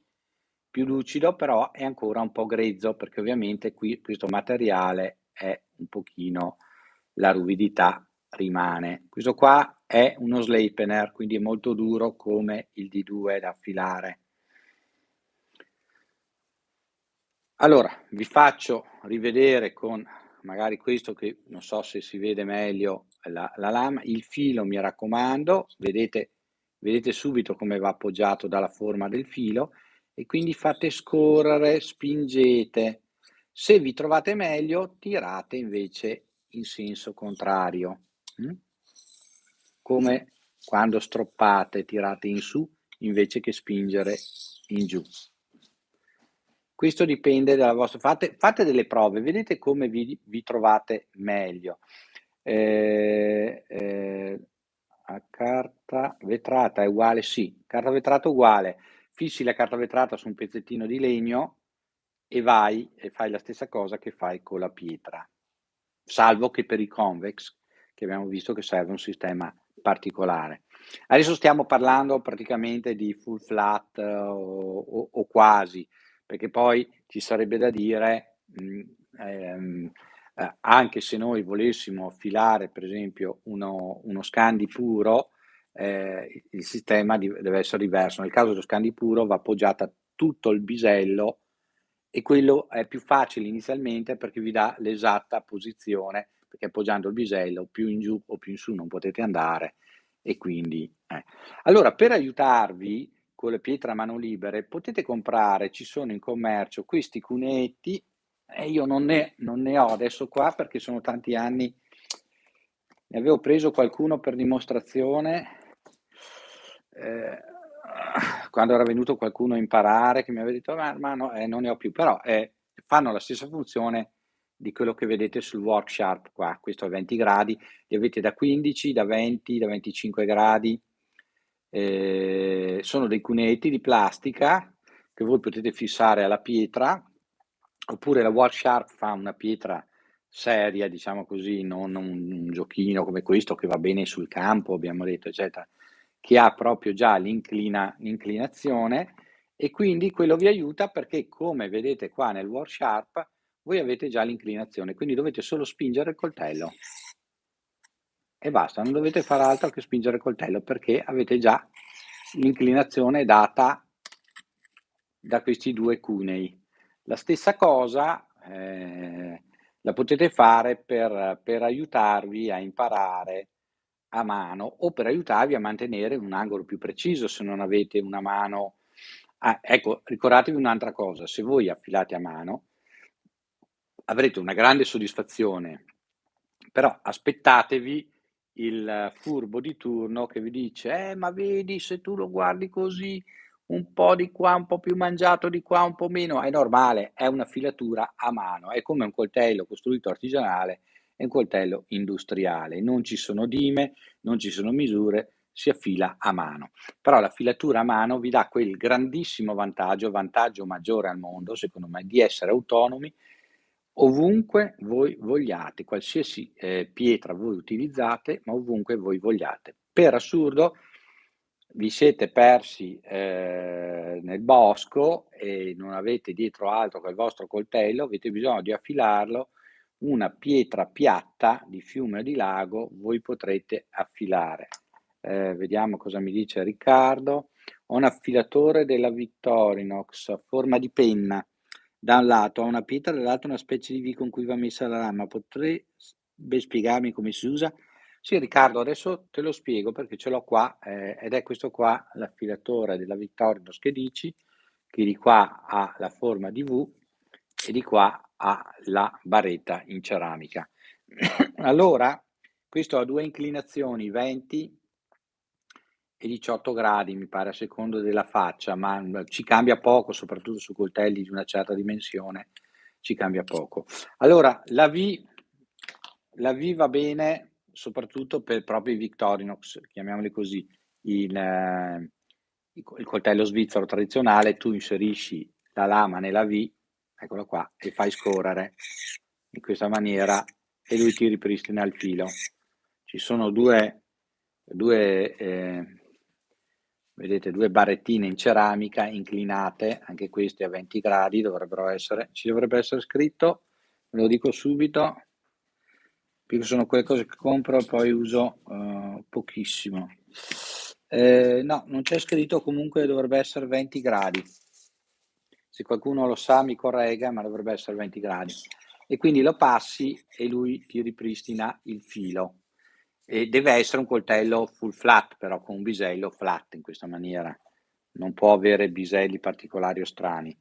più lucido, però è ancora un po' grezzo, perché ovviamente qui questo materiale è un pochino, la ruvidità rimane. Questo qua è uno Sleipner, quindi è molto duro come il D2 da affilare. Allora, vi faccio rivedere con magari questo che non so se si vede meglio la lama, il filo mi raccomando, vedete subito come va appoggiato dalla forma del filo e quindi fate scorrere, spingete. Se vi trovate meglio, tirate invece in senso contrario, come quando stroppate, tirate in su invece che spingere in giù. Questo dipende dalla vostra. Fate delle prove, vedete come vi trovate meglio. A carta vetrata è uguale, sì, carta vetrata uguale. Fissi la carta vetrata su un pezzettino di legno e vai e fai la stessa cosa che fai con la pietra. Salvo che per i convex, che abbiamo visto che serve un sistema particolare. Adesso stiamo parlando praticamente di full flat o quasi, perché poi ci sarebbe da dire anche se noi volessimo affilare per esempio uno Scandi puro, il sistema deve essere diverso. Nel caso dello Scandi puro va appoggiata tutto il bisello e quello è più facile inizialmente perché vi dà l'esatta posizione, perché appoggiando il bisello più in giù o più in su non potete andare e quindi allora per aiutarvi con le pietre a mano libere potete comprare, ci sono in commercio questi cunetti, e io non ne ho adesso qua perché sono tanti anni, ne avevo preso qualcuno per dimostrazione, eh, quando era venuto qualcuno a imparare che mi aveva detto ma no, non ne ho più, però fanno la stessa funzione di quello che vedete sul Worksharp qua, questo è 20 gradi, li avete da 15, da 20, da 25 gradi, sono dei cunetti di plastica che voi potete fissare alla pietra, oppure la Worksharp fa una pietra seria, diciamo così, non un giochino come questo che va bene sul campo, abbiamo detto, eccetera, che ha proprio già l'inclinazione e quindi quello vi aiuta perché, come vedete qua nel Worksharp, voi avete già l'inclinazione, quindi dovete solo spingere il coltello e basta, non dovete fare altro che spingere il coltello perché avete già l'inclinazione data da questi due cunei. La stessa cosa la potete fare per aiutarvi a imparare a mano o per aiutarvi a mantenere un angolo più preciso se non avete una mano. Ecco, ricordatevi un'altra cosa, se voi affilate a mano avrete una grande soddisfazione, però aspettatevi il furbo di turno che vi dice: ma vedi, se tu lo guardi così, un po' di qua, un po' più mangiato di qua, un po' meno", è normale, è una filatura a mano, è come un coltello costruito artigianale e un coltello industriale, non ci sono dime, non ci sono misure, si affila a mano. Però la filatura a mano vi dà quel grandissimo vantaggio maggiore al mondo, secondo me, di essere autonomi ovunque voi vogliate, qualsiasi pietra voi utilizzate, ma ovunque voi vogliate. Per assurdo, vi siete persi nel bosco e non avete dietro altro che il vostro coltello, avete bisogno di affilarlo, una pietra piatta di fiume o di lago voi potrete affilare. Vediamo cosa mi dice Riccardo. Ho un affilatore della Victorinox a forma di penna. Da un lato ha una pietra, dall'altro una specie di V con cui va messa la lama. Potrebbe spiegarmi come si usa? Sì, Riccardo, adesso te lo spiego perché ce l'ho qua ed è questo qua l'affilatore della Victorinox che dici, che di qua ha la forma di V e di qua ha la barretta in ceramica. Allora, questo ha due inclinazioni, 20 e 18 gradi, mi pare, a secondo della faccia, ma ci cambia poco, soprattutto su coltelli di una certa dimensione, ci cambia poco. Allora, la V va bene soprattutto per proprio i Victorinox, chiamiamoli così, il coltello svizzero tradizionale, tu inserisci la lama nella V, eccola qua, e fai scorrere in questa maniera e lui ti ripristina il filo. Ci sono vedete, due barrettine in ceramica inclinate, anche queste a 20 gradi dovrebbero essere, ci dovrebbe essere scritto, ve lo dico subito, perché sono quelle cose che compro e poi uso pochissimo. No, non c'è scritto, comunque dovrebbe essere 20 gradi. Se qualcuno lo sa mi corregga, ma dovrebbe essere 20 gradi. E quindi lo passi e lui ti ripristina il filo. E deve essere un coltello full flat, però con un bisello flat in questa maniera. Non può avere biselli particolari o strani.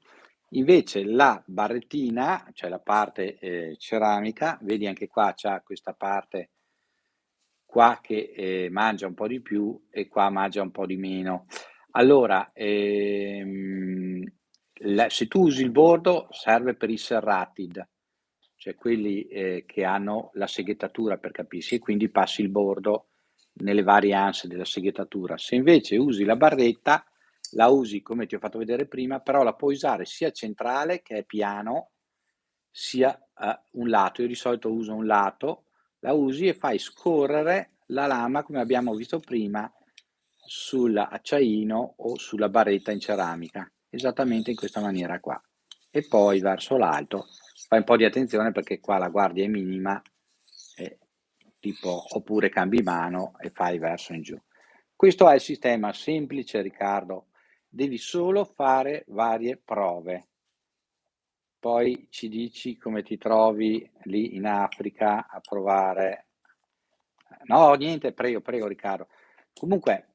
Invece la barrettina, cioè la parte ceramica, vedi anche qua c'ha questa parte qua che mangia un po' di più e qua mangia un po' di meno. Allora, se tu usi il bordo serve per i serratid, cioè quelli che hanno la seghettatura per capirsi, e quindi passi il bordo nelle varie anse della seghettatura. Se invece usi la barretta, la usi come ti ho fatto vedere prima, però la puoi usare sia centrale, che è piano, sia un lato. Io di solito uso un lato, la usi e fai scorrere la lama, come abbiamo visto prima, sull'acciaino o sulla barretta in ceramica, esattamente in questa maniera qua. E poi verso l'alto fai un po' di attenzione perché qua la guardia è minima, e tipo, oppure cambi mano e fai verso in giù. Questo è il sistema semplice, Riccardo. Devi solo fare varie prove. Poi ci dici come ti trovi lì in Africa a provare. No, niente, prego, prego Riccardo. Comunque,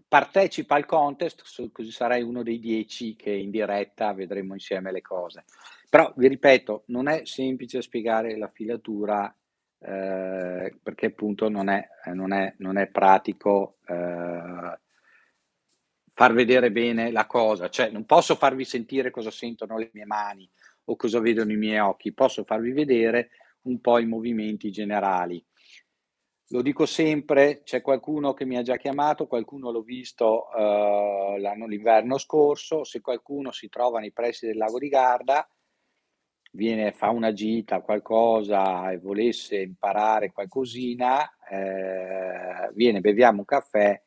partecipa al contest, così sarai uno dei 10 che in diretta vedremo insieme le cose. Però vi ripeto, non è semplice spiegare la filatura, perché appunto non è pratico far vedere bene la cosa. Cioè, non posso farvi sentire cosa sentono le mie mani o cosa vedono i miei occhi, posso farvi vedere un po' i movimenti generali. Lo dico sempre, c'è qualcuno che mi ha già chiamato, qualcuno l'ho visto l'inverno scorso, se qualcuno si trova nei pressi del lago di Garda, fa una gita, qualcosa e volesse imparare qualcosina, viene, beviamo un caffè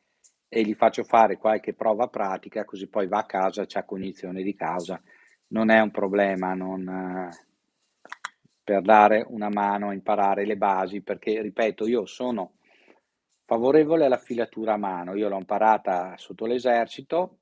e gli faccio fare qualche prova pratica, così poi va a casa, c'ha cognizione di causa. Non è un problema per dare una mano a imparare le basi, perché ripeto, io sono favorevole alla filatura a mano, io l'ho imparata sotto l'esercito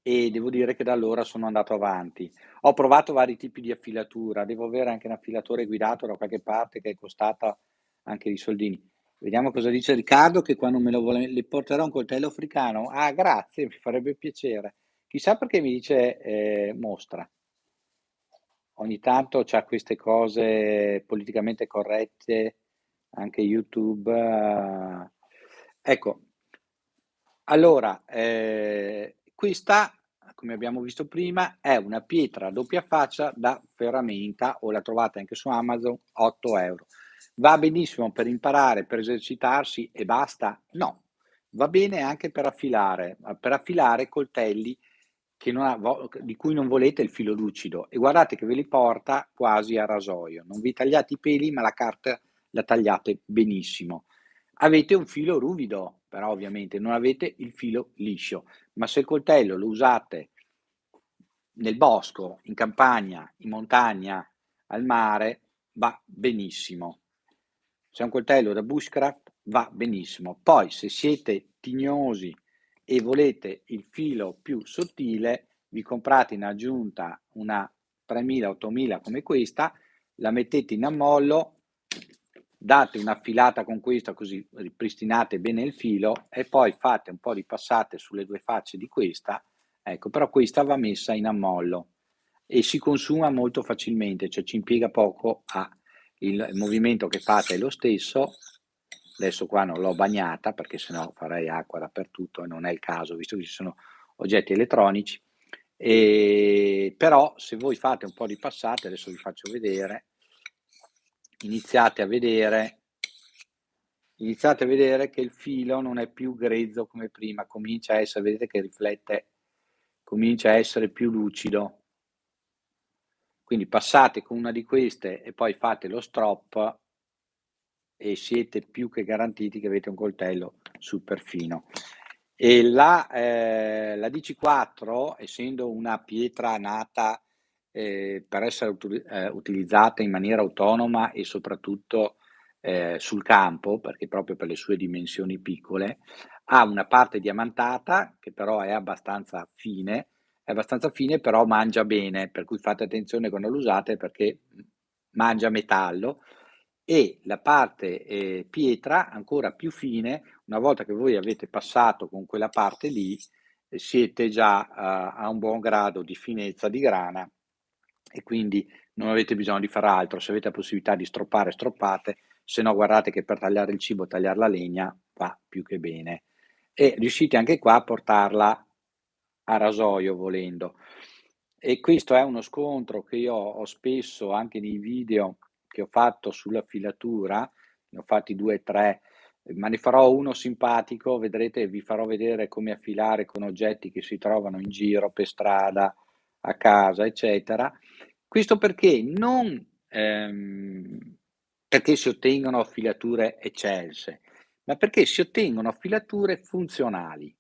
e devo dire che da allora sono andato avanti. Ho provato vari tipi di affilatura, devo avere anche un affilatore guidato da qualche parte che è costata anche di soldini. Vediamo cosa dice Riccardo, che qua non me lo vuole. Le porterò un coltello africano? Ah, grazie, mi farebbe piacere. Chissà perché mi dice mostra. Ogni tanto c'ha queste cose politicamente corrette, anche YouTube. Ecco, allora, questa, come abbiamo visto prima, è una pietra a doppia faccia da ferramenta, o la trovate anche su Amazon, 8 euro. Va benissimo per imparare, per esercitarsi e basta? No, va bene anche per affilare coltelli che non di cui non volete il filo lucido, e guardate che ve li porta quasi a rasoio. Non vi tagliate i peli, ma la carta la tagliate benissimo. Avete un filo ruvido, però ovviamente non avete il filo liscio, ma se il coltello lo usate nel bosco, in campagna, in montagna, al mare, va benissimo. Se è un coltello da bushcraft, va benissimo. Poi, se siete tignosi e volete il filo più sottile, vi comprate in aggiunta una 3000-8000 come questa, la mettete in ammollo, date una filata con questa così ripristinate bene il filo e poi fate un po' di passate sulle due facce di questa, ecco, però questa va messa in ammollo e si consuma molto facilmente, cioè ci impiega poco il movimento che fate è lo stesso. Adesso qua non l'ho bagnata perché sennò farei acqua dappertutto e non è il caso, visto che ci sono oggetti elettronici. Però se voi fate un po' di passate, adesso vi faccio vedere, iniziate a vedere che il filo non è più grezzo come prima, comincia a essere, vedete che riflette, comincia a essere più lucido. Quindi passate con una di queste e poi fate lo strop e siete più che garantiti che avete un coltello super fino. E la DC4, essendo una pietra nata per essere utilizzata in maniera autonoma e soprattutto sul campo, perché proprio per le sue dimensioni piccole, ha una parte diamantata che però è abbastanza fine, però mangia bene, per cui fate attenzione quando lo usate perché mangia metallo, e la parte pietra ancora più fine, una volta che voi avete passato con quella parte lì, siete già a un buon grado di finezza di grana e quindi non avete bisogno di fare altro. Se avete la possibilità di stroppare, stroppate, se no guardate che per tagliare il cibo, tagliare la legna va più che bene. E riuscite anche qua a portarla a rasoio volendo. E questo è uno scontro che io ho spesso anche nei video che ho fatto sulla filatura, ne ho fatti 2 o 3, ma ne farò uno simpatico, vedrete, vi farò vedere come affilare con oggetti che si trovano in giro per strada, a casa, eccetera. Questo perché non perché si ottengono filature eccelse, ma perché si ottengono filature funzionali.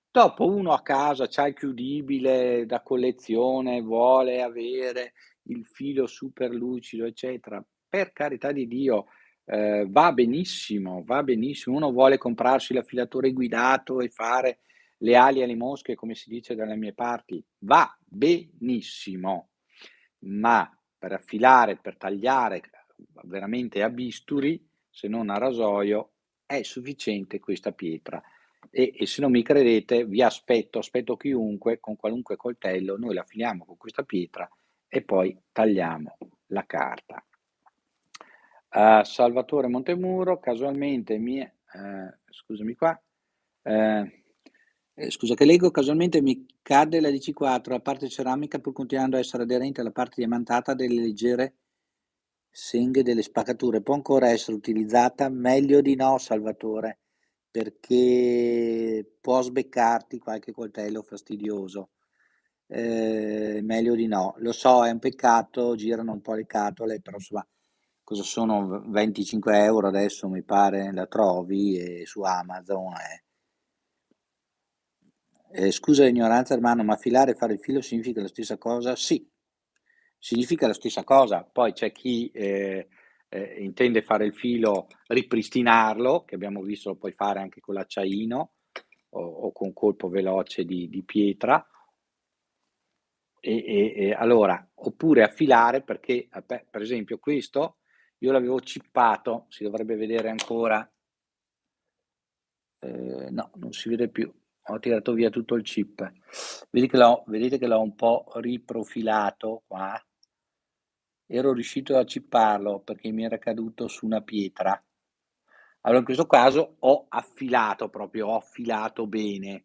Dopo uno a casa c'ha il chiudibile da collezione, vuole avere il filo super lucido, eccetera, per carità di Dio, va benissimo, va benissimo. Uno vuole comprarsi l'affilatore guidato e fare le ali alle mosche, come si dice dalle mie parti, va benissimo, ma per affilare, per tagliare veramente a bisturi, se non a rasoio, è sufficiente questa pietra. E se non mi credete, vi aspetto chiunque con qualunque coltello, noi la filiamo con questa pietra e poi tagliamo la carta. Salvatore Montemuro, casualmente scusami qua, scusa che leggo, casualmente mi cade la DC4, la parte ceramica pur continuando a essere aderente alla parte diamantata delle leggere senghe delle spaccature, può ancora essere utilizzata? Meglio di no, Salvatore, perché può sbeccarti qualche coltello fastidioso. Meglio di no. Lo so, è un peccato, girano un po' le catole, però insomma, cosa sono 25 euro adesso, mi pare, la trovi su Amazon. Scusa l'ignoranza, hermano, ma affilare e fare il filo significa la stessa cosa? Sì, significa la stessa cosa. Poi c'è chi intende fare il filo, ripristinarlo, che abbiamo visto lo puoi fare anche con l'acciaino o con colpo veloce di pietra. E allora, oppure affilare perché, per esempio, questo io l'avevo chippato, si dovrebbe vedere ancora. No, non si vede più. Ho tirato via tutto il chip. Vedete che l'ho un po' riprofilato qua. Ero riuscito a chipparlo perché mi era caduto su una pietra. Allora in questo caso ho affilato proprio, ho affilato bene.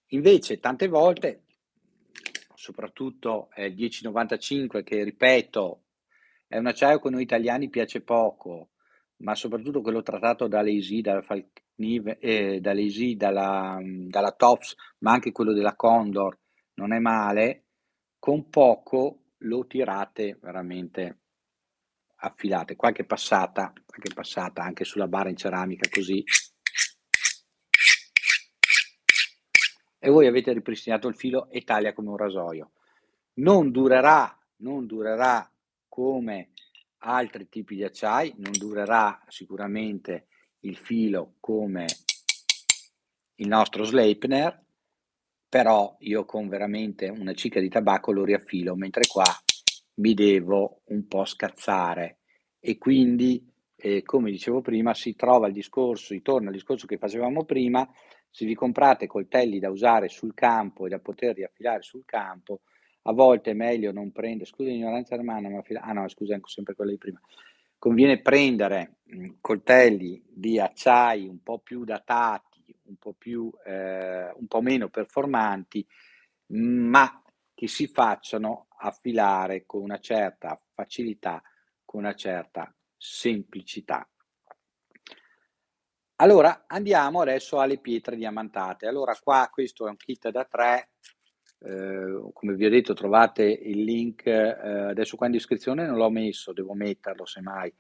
Invece tante volte, soprattutto il 1095 che ripeto è un acciaio che a noi italiani piace poco, ma soprattutto quello trattato dall'Easy, dalla Falknive, dall'Easy, dalla Tops, ma anche quello della Condor non è male, con poco lo tirate veramente affilate, qualche passata anche sulla barra in ceramica così. E voi avete ripristinato il filo e taglia come un rasoio. Non durerà come altri tipi di acciai, non durerà sicuramente il filo come il nostro Sleipner, però io con veramente una cicca di tabacco lo riaffilo, mentre qua mi devo un po' scazzare e quindi, come dicevo prima, si torna al discorso che facevamo prima, se vi comprate coltelli da usare sul campo e da poter riaffilare sul campo, a volte è meglio non prendere, scusa l'ignoranza hermana, ma no, scusa, sempre quella di prima. Conviene prendere coltelli di acciai un po' più datati, un po' meno performanti, ma che si facciano affilare con una certa facilità, con una certa semplicità. Allora andiamo adesso alle pietre diamantate. Allora qua questo è un kit da 3, come vi ho detto trovate il link, adesso qua in descrizione non l'ho messo, devo metterlo semmai,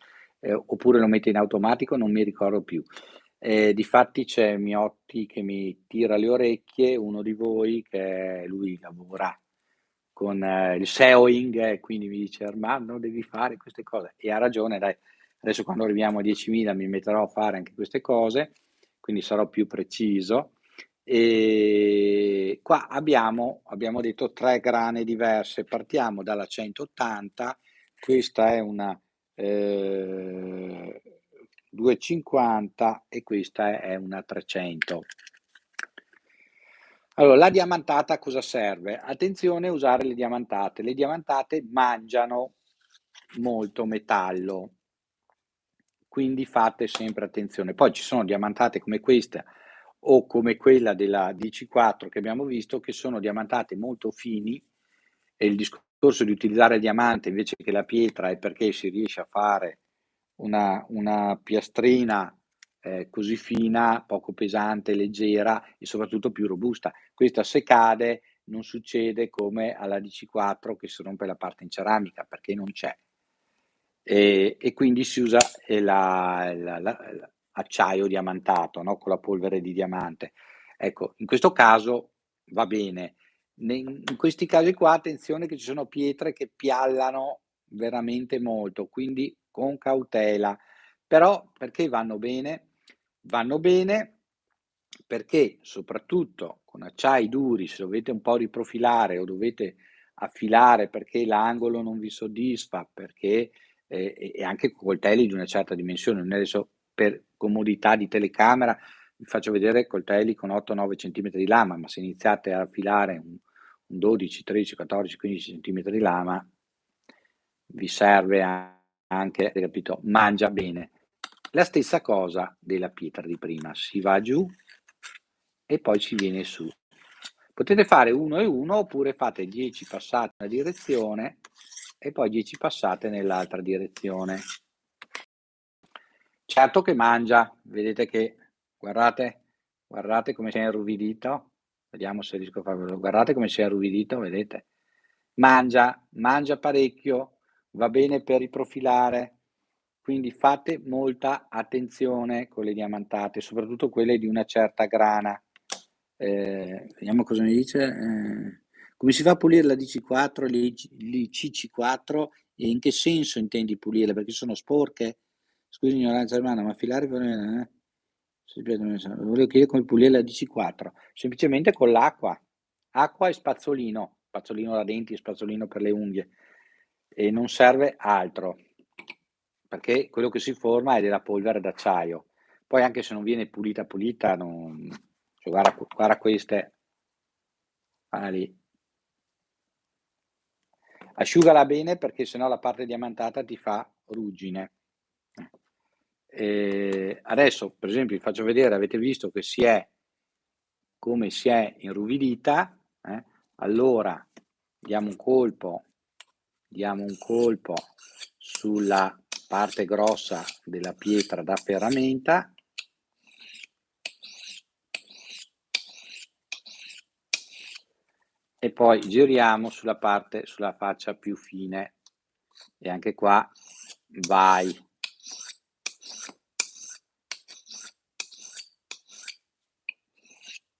oppure lo metto in automatico, non mi ricordo più. Difatti c'è Miotti che mi tira le orecchie, uno di voi che lui lavora con il SEOing e quindi mi dice: "Armando devi fare queste cose", e ha ragione dai. Adesso quando arriviamo a 10.000 mi metterò a fare anche queste cose, quindi sarò più preciso. E qua abbiamo detto 3 grane diverse. Partiamo dalla 180, questa è una 250 e questa è una 300. Allora, la diamantata a cosa serve? Attenzione a usare le diamantate. Le diamantate mangiano molto metallo, quindi fate sempre attenzione. Poi ci sono diamantate come questa o come quella della DC4 che abbiamo visto, che sono diamantate molto fini, e il discorso di utilizzare il diamante invece che la pietra è perché si riesce a fare una piastrina così fina, poco pesante, leggera e soprattutto più robusta. Questa se cade non succede come alla DC4 che si rompe la parte in ceramica perché non c'è. E quindi si usa l'acciaio diamantato, no? Con la polvere di diamante. Ecco, in questo caso va bene. in questi casi qua attenzione che ci sono pietre che piallano veramente molto, quindi con cautela. Però perché vanno bene? Vanno bene perché soprattutto con acciai duri, se dovete un po' riprofilare o dovete affilare perché l'angolo non vi soddisfa, perché e anche coltelli di una certa dimensione, non è adesso per comodità di telecamera vi faccio vedere coltelli con 8-9 centimetri di lama, ma se iniziate a affilare un 12, 13, 14, 15 centimetri di lama, vi serve anche, capito, mangia bene. La stessa cosa della pietra di prima, si va giù e poi si viene su. Potete fare 1 e 1 oppure fate 10 passate in una direzione e poi 10 passate nell'altra direzione. Certo che mangia, vedete che, guardate come si è irruvidito, vediamo se riesco a farvelo, guardate come si è irruvidito, vedete? Mangia parecchio, va bene per riprofilare, quindi fate molta attenzione con le diamantate, soprattutto quelle di una certa grana. Vediamo cosa mi dice. Come si fa a pulire la DC4, l'ICC4 e in che senso intendi pulirle? Perché sono sporche? Scusi ignoranza hermana, ma affilare volevo chiedere come pulire la DC4. Semplicemente con l'acqua. Acqua e spazzolino da denti e spazzolino per le unghie. E non serve altro. Perché quello che si forma è della polvere d'acciaio. Poi anche se non viene pulita, non... cioè, guarda queste. Guarda lì. Asciugala bene perché sennò la parte diamantata ti fa ruggine. Adesso, per esempio, vi faccio vedere, avete visto che come si è irruvidita, allora diamo un colpo sulla parte grossa della pietra da ferramenta e poi giriamo sulla faccia più fine e anche qua vai.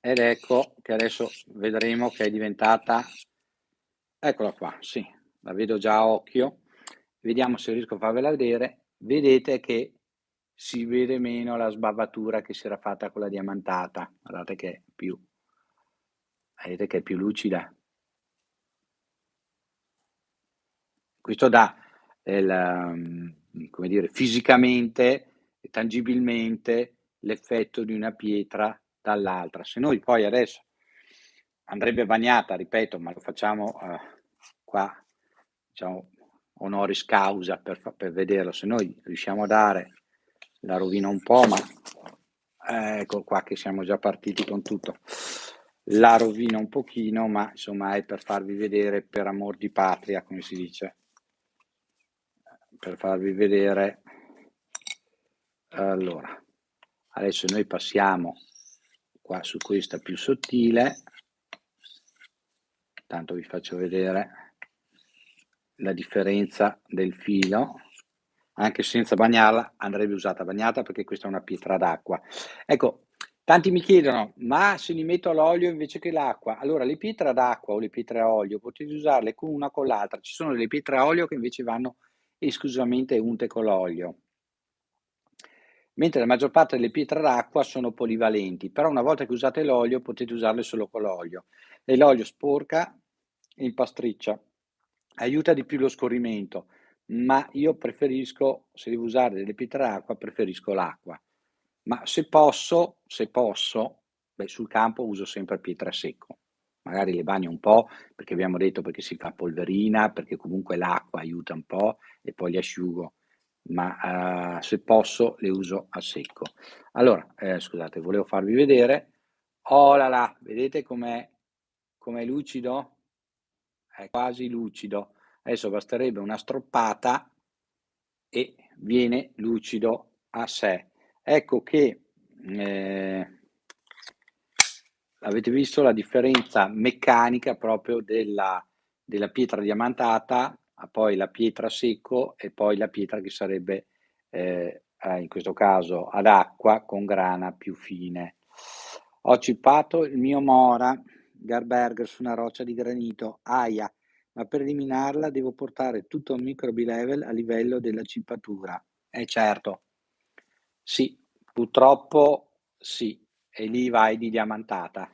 Ed ecco che adesso vedremo che è diventata, eccola qua, sì, la vedo già a occhio, vediamo se riesco a farvela vedere, vedete che si vede meno la sbavatura che si era fatta con la diamantata, guardate che è vedete che è più lucida. Questo dà, come dire, fisicamente e tangibilmente l'effetto di una pietra dall'altra. Se noi poi adesso andrebbe bagnata, ripeto, ma lo facciamo qua, diciamo, honoris causa per vederlo. Se noi riusciamo a dare la rovina un po', ma ecco qua che siamo già partiti con tutto. La rovina un pochino, ma insomma è per farvi vedere per amor di patria, come si dice. Per farvi vedere. Allora, adesso noi passiamo qua su questa più sottile, tanto vi faccio vedere la differenza del filo, anche senza bagnarla andrebbe usata bagnata perché questa è una pietra d'acqua. Ecco, tanti mi chiedono, ma se li metto all'olio invece che l'acqua? Allora, le pietre d'acqua o le pietre a olio potete usarle con una con l'altra, ci sono delle pietre a olio che invece vanno esclusivamente unte con l'olio. Mentre la maggior parte delle pietre d'acqua sono polivalenti, però una volta che usate l'olio potete usarle solo con l'olio e l'olio sporca e impastriccia, aiuta di più lo scorrimento, ma io preferisco, se devo usare delle pietre d'acqua, preferisco l'acqua. Ma se posso, beh, sul campo uso sempre pietra a secco. Magari le bagno un po', perché abbiamo detto perché si fa polverina, perché comunque l'acqua aiuta un po' e poi li asciugo ma se posso le uso a secco. Allora, scusate, volevo farvi vedere. Oh là là, vedete com'è lucido? È quasi lucido. Adesso basterebbe una stroppata e viene lucido a sé. Ecco che avete visto la differenza meccanica proprio della pietra diamantata, a poi la pietra a secco e poi la pietra che sarebbe in questo caso ad acqua con grana più fine. Ho cippato il mio Mora, Garberger su una roccia di granito, aia, ma per eliminarla devo portare tutto a un micro B-level a livello della cippatura. Certo, sì, purtroppo sì, e lì vai di diamantata.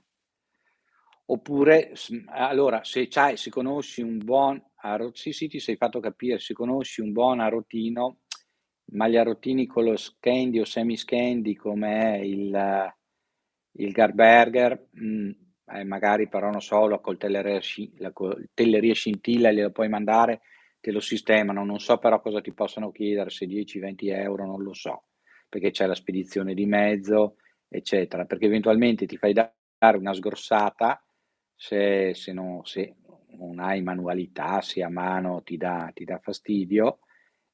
Oppure, allora, se conosci un buon sì, sì, ti sei fatto capire, se conosci un buon arrotino, ma gli arrotini con lo Scandi o semi-Scandi come è il Garberger, magari però non so, la coltelleria Scintilla glielo puoi mandare, te lo sistemano, non so però cosa ti possano chiedere, se 10-20 euro, non lo so, perché c'è la spedizione di mezzo, eccetera, perché eventualmente ti fai dare una sgrossata se non hai manualità, se a mano ti dà fastidio,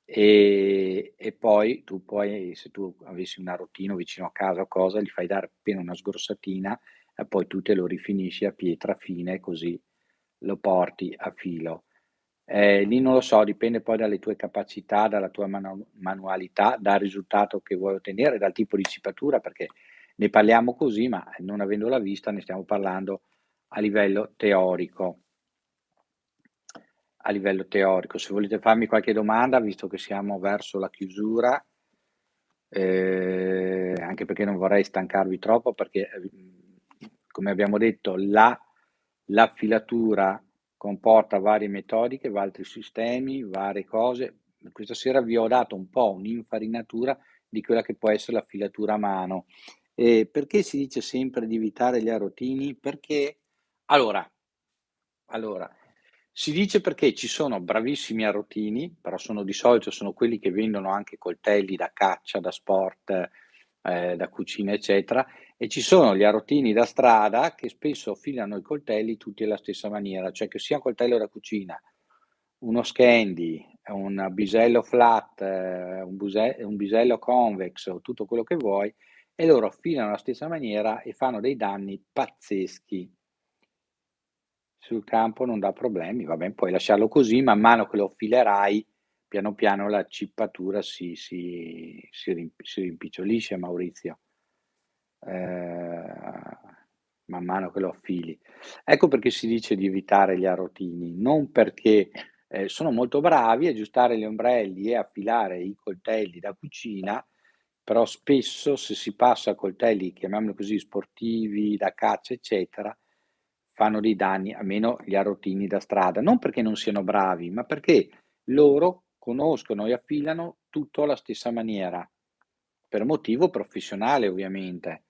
e poi tu puoi, se tu avessi un arrotino vicino a casa o cosa, gli fai dare appena una sgrossatina e poi tu te lo rifinisci a pietra fine, così lo porti a filo. Lì non lo so, dipende poi dalle tue capacità, dalla tua manualità, dal risultato che vuoi ottenere, dal tipo di cippatura, perché ne parliamo così, ma non avendola vista ne stiamo parlando a livello teorico. A livello teorico. Se volete farmi qualche domanda, visto che siamo verso la chiusura, anche perché non vorrei stancarvi troppo, perché come abbiamo detto, la filatura comporta varie metodiche, altri sistemi, varie cose. Questa sera vi ho dato un po' un'infarinatura di quella che può essere la filatura a mano. Perché si dice sempre di evitare gli arrotini? Perché allora, allora, si dice perché ci sono bravissimi arrotini, però di solito sono quelli che vendono anche coltelli da caccia, da sport, da cucina, eccetera, e ci sono gli arrotini da strada che spesso filano i coltelli tutti alla stessa maniera, cioè che sia un coltello da cucina, uno Scandi, un bisello flat, un bisello convex o tutto quello che vuoi, e loro filano alla stessa maniera e fanno dei danni pazzeschi. Sul campo non dà problemi, va ben, puoi lasciarlo così, man mano che lo filerai, piano piano la cippatura si rimpicciolisce, Maurizio, man mano che lo affili. Ecco perché si dice di evitare gli arrotini, non perché sono molto bravi a aggiustare gli ombrelli e affilare i coltelli da cucina, però spesso se si passa a coltelli, chiamiamoli così, sportivi, da caccia, eccetera, fanno dei danni, almeno gli arrotini da strada, non perché non siano bravi, ma perché loro conoscono e affilano tutto alla stessa maniera, per motivo professionale ovviamente.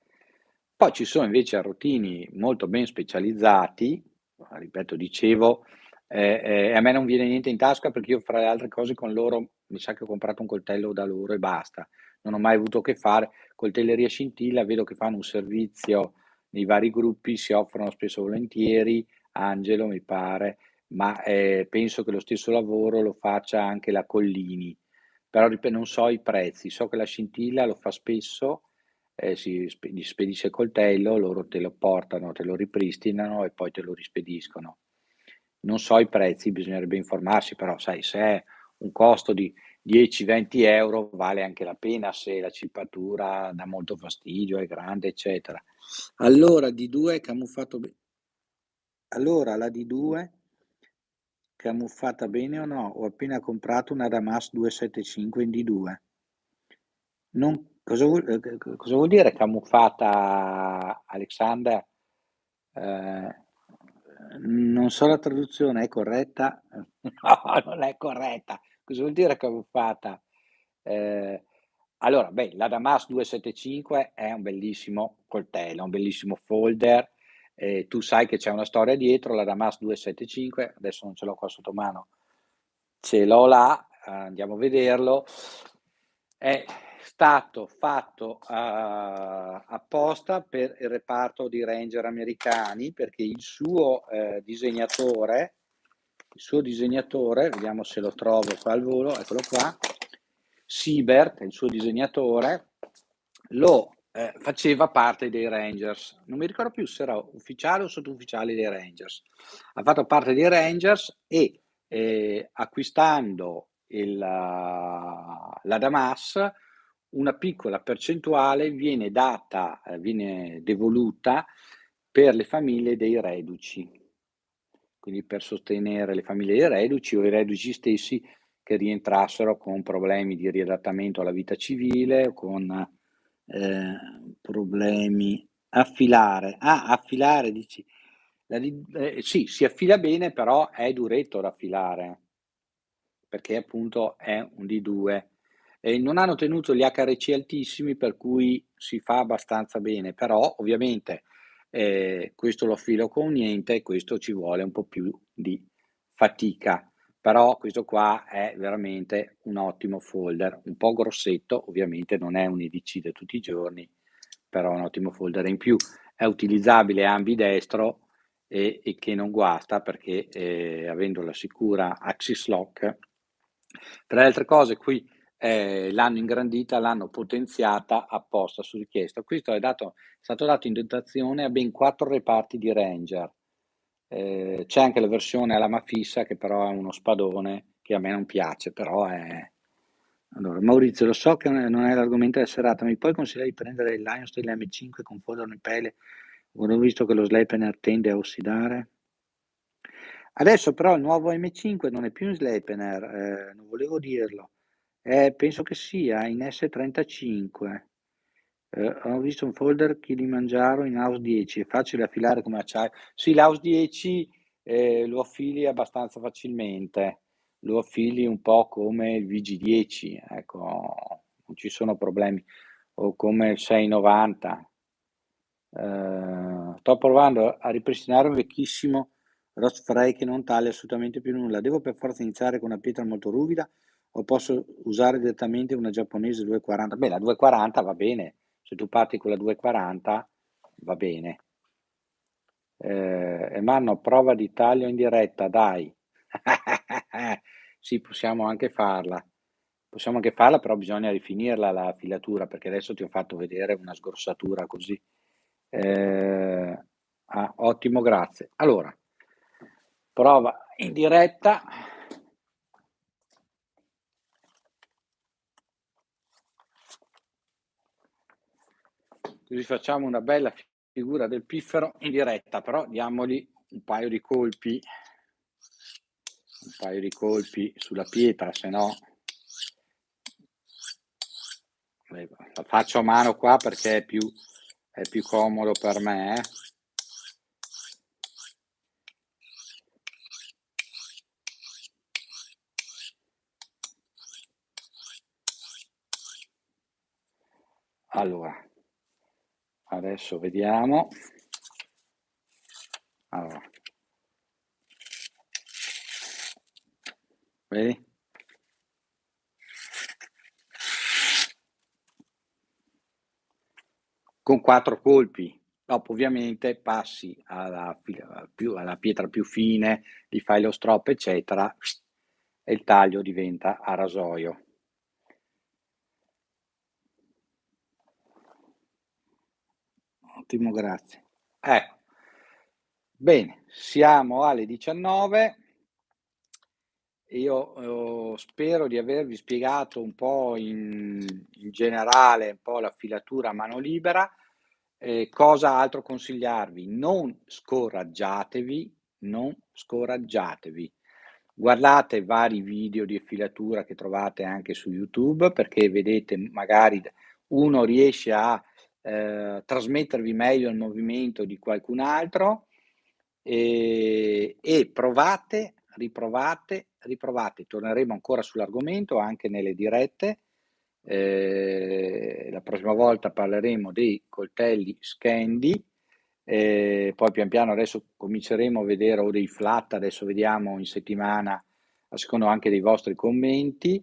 Poi ci sono invece arrotini molto ben specializzati, ripeto, dicevo, a me non viene niente in tasca perché io fra le altre cose con loro, mi sa che ho comprato un coltello da loro e basta, non ho mai avuto a che fare. Coltelleria Scintilla, vedo che fanno un servizio nei vari gruppi, si offrono spesso e volentieri, Angelo mi pare, ma penso che lo stesso lavoro lo faccia anche la Collini, però non so i prezzi, so che la Scintilla lo fa spesso, gli spedisce il coltello, loro te lo portano, te lo ripristinano e poi te lo rispediscono. Non so i prezzi, bisognerebbe informarsi, però sai, se è un costo di 10-20 euro vale anche la pena se la cippatura dà molto fastidio, è grande, eccetera. Allora, D2 è camuffato allora la D2 camuffata bene o no? Ho appena comprato una Damas 275 in D2. Cosa vuol dire camuffata, Alexander? Eh, non so la traduzione, è corretta? No, non è corretta. Cosa vuol dire camuffata? Eh, allora, beh, la Damas 275 è un bellissimo coltello, un bellissimo folder. Tu sai che c'è una storia dietro, la Damas 275, adesso non ce l'ho qua sotto mano, ce l'ho là, andiamo a vederlo. È stato fatto apposta per il reparto di Ranger americani perché il suo disegnatore, vediamo se lo trovo qua al volo, eccolo qua, Siebert, il suo disegnatore, lo faceva parte dei Rangers. Non mi ricordo più se era ufficiale o sottufficiale dei Rangers. Ha fatto parte dei Rangers e acquistando la Damas, una piccola percentuale viene devoluta per le famiglie dei reduci, quindi per sostenere le famiglie dei reduci o i reduci stessi che rientrassero con problemi di riadattamento alla vita civile o con problemi. Affilare dici. Sì, si affila bene, però è duretto da affilare, perché appunto è un D2. Non hanno tenuto gli HRC altissimi, per cui si fa abbastanza bene, però ovviamente questo lo affilo con niente e questo ci vuole un po' più di fatica. Però questo qua è veramente un ottimo folder, un po' grossetto, ovviamente non è un EDC da tutti i giorni, però è un ottimo folder. In più è utilizzabile ambidestro e che non guasta perché avendo la sicura Axis Lock. Tra le altre cose qui l'hanno ingrandita, l'hanno potenziata apposta su richiesta. Questo è stato dato in dotazione a ben 4 reparti di Ranger. C'è anche la versione a lama fissa che però è uno spadone che a me non piace, però è... Allora, Maurizio, lo so che non è l'argomento della serata, mi puoi consigliare di prendere il Lionsteel M5 con fodero in pelle? Ho visto che lo Sleipner tende a ossidare. Adesso però il nuovo M5 non è più in Sleipner, non volevo dirlo. Penso che sia in S35. Ho visto un folder Kilimangiaro in House 10, è facile affilare come acciaio. Sì, l'House 10 lo affili abbastanza facilmente, lo affili un po' come il VG10, ecco, non ci sono problemi, o come il 690. Sto provando a ripristinare un vecchissimo Rust Frey che non taglia assolutamente più nulla. Devo per forza iniziare con una pietra molto ruvida o posso usare direttamente una giapponese 240? Beh, la 240 va bene, se tu parti con la 240 va bene. Ermanno, prova di taglio in diretta, dai. Sì, possiamo anche farla. Possiamo anche farla, però bisogna rifinirla la filatura, perché adesso ti ho fatto vedere una sgrossatura così. Ottimo, grazie. Allora, prova in diretta. Così facciamo una bella figura del piffero in diretta, però diamogli un paio di colpi sulla pietra, se no la faccio a mano qua perché è più comodo per me. Allora, adesso vediamo. Allora, vedi? Con 4 colpi. Dopo ovviamente passi alla pietra più fine, gli fai lo strop eccetera e il taglio diventa a rasoio. Ottimo, grazie. Ecco, bene, siamo alle 19. Io spero di avervi spiegato un po' in generale un po' la filatura a mano libera. Cosa altro consigliarvi? Non scoraggiatevi, non scoraggiatevi. Guardate vari video di filatura che trovate anche su YouTube perché vedete magari uno riesce a trasmettervi meglio il movimento di qualcun altro e provate, riprovate, riprovate. Torneremo ancora sull'argomento anche nelle dirette. La prossima volta parleremo dei coltelli Scandi, poi pian piano adesso cominceremo a vedere o dei flat, adesso vediamo in settimana, a seconda anche dei vostri commenti.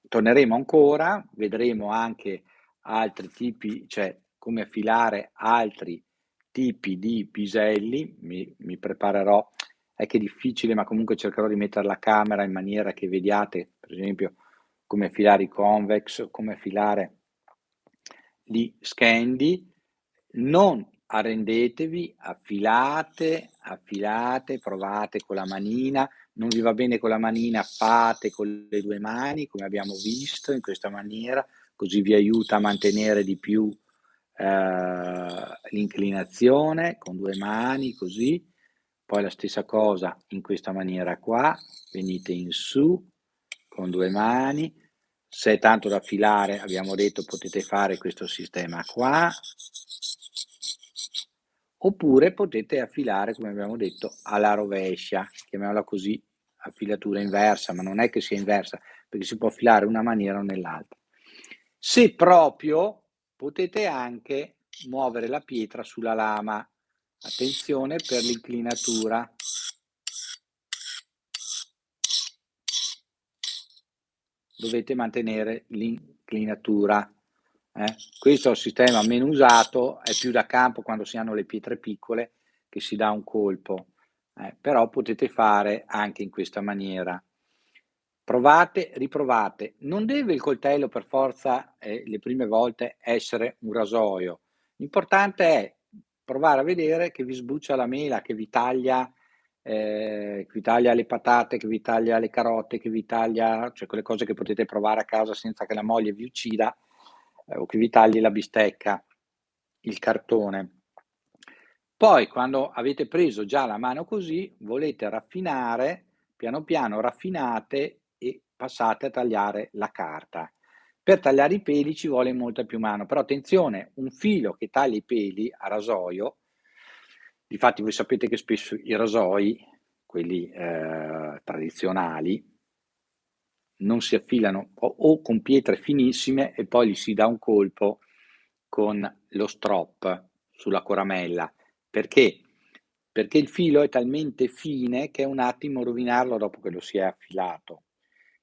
Torneremo ancora, vedremo anche altri tipi, cioè come affilare altri tipi di piselli, mi preparerò, è che è difficile, ma comunque cercherò di mettere la camera in maniera che vediate, per esempio, come affilare i convex, come affilare gli Scandi. Non arrendetevi, affilate, affilate, provate con la manina, non vi va bene con la manina, fate con le due mani, come abbiamo visto in questa maniera, così vi aiuta a mantenere di più l'inclinazione con 2 mani così, poi la stessa cosa in questa maniera qua, venite in su con 2 mani. Se è tanto da filare, abbiamo detto, potete fare questo sistema qua, oppure potete affilare, come abbiamo detto, alla rovescia, chiamiamola così, affilatura inversa, ma non è che sia inversa, perché si può affilare una maniera o nell'altra. Se proprio, potete anche muovere la pietra sulla lama. Attenzione per l'inclinatura. Dovete mantenere l'inclinatura. Questo è il sistema meno usato, è più da campo quando si hanno le pietre piccole che si dà un colpo, però potete fare anche in questa maniera. Provate, riprovate. Non deve il coltello per forza, le prime volte, essere un rasoio. L'importante è provare a vedere che vi sbuccia la mela, che vi taglia le patate, che vi taglia le carote, che vi taglia, cioè quelle cose che potete provare a casa senza che la moglie vi uccida, o che vi tagli la bistecca, il cartone. Poi quando avete preso già la mano così, volete raffinare, piano piano raffinate e passate a tagliare la carta. Per tagliare i peli ci vuole molta più mano, però attenzione, un filo che taglia i peli a rasoio, difatti voi sapete che spesso i rasoi, quelli tradizionali, non si affilano o con pietre finissime e poi gli si dà un colpo con lo strop sulla coramella. Perché? Perché il filo è talmente fine che è un attimo rovinarlo dopo che lo si è affilato.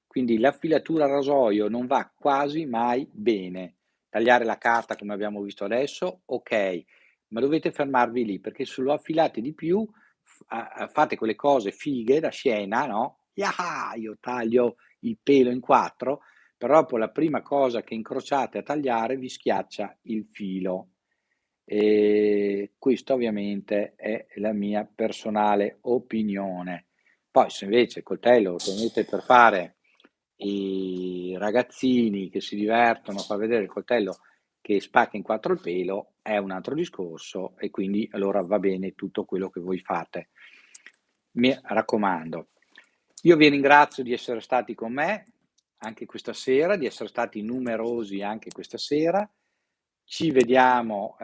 Quindi l'affilatura a rasoio non va quasi mai bene. Tagliare la carta come abbiamo visto adesso, ok, ma dovete fermarvi lì perché se lo affilate di più fate quelle cose fighe da scena, no? Yaha, io taglio il pelo in 4, però poi la prima cosa che incrociate a tagliare vi schiaccia il filo. E questo ovviamente è la mia personale opinione. Poi se invece il coltello lo tenete per fare i ragazzini che si divertono a far vedere il coltello che spacca in 4 il pelo, è un altro discorso e quindi allora va bene tutto quello che voi fate. Mi raccomando. Io vi ringrazio di essere stati con me anche questa sera, di essere stati numerosi anche questa sera. Ci vediamo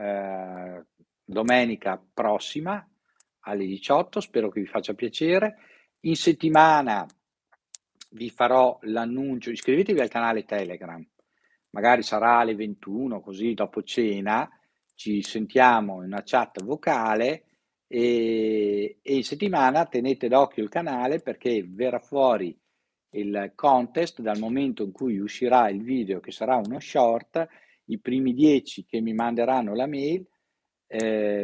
domenica prossima alle 18, spero che vi faccia piacere. In settimana vi farò l'annuncio, iscrivetevi al canale Telegram, magari sarà alle 21, così dopo cena ci sentiamo in una chat vocale e in settimana tenete d'occhio il canale perché verrà fuori il contest dal momento in cui uscirà il video, che sarà uno short. I primi 10 che mi manderanno la mail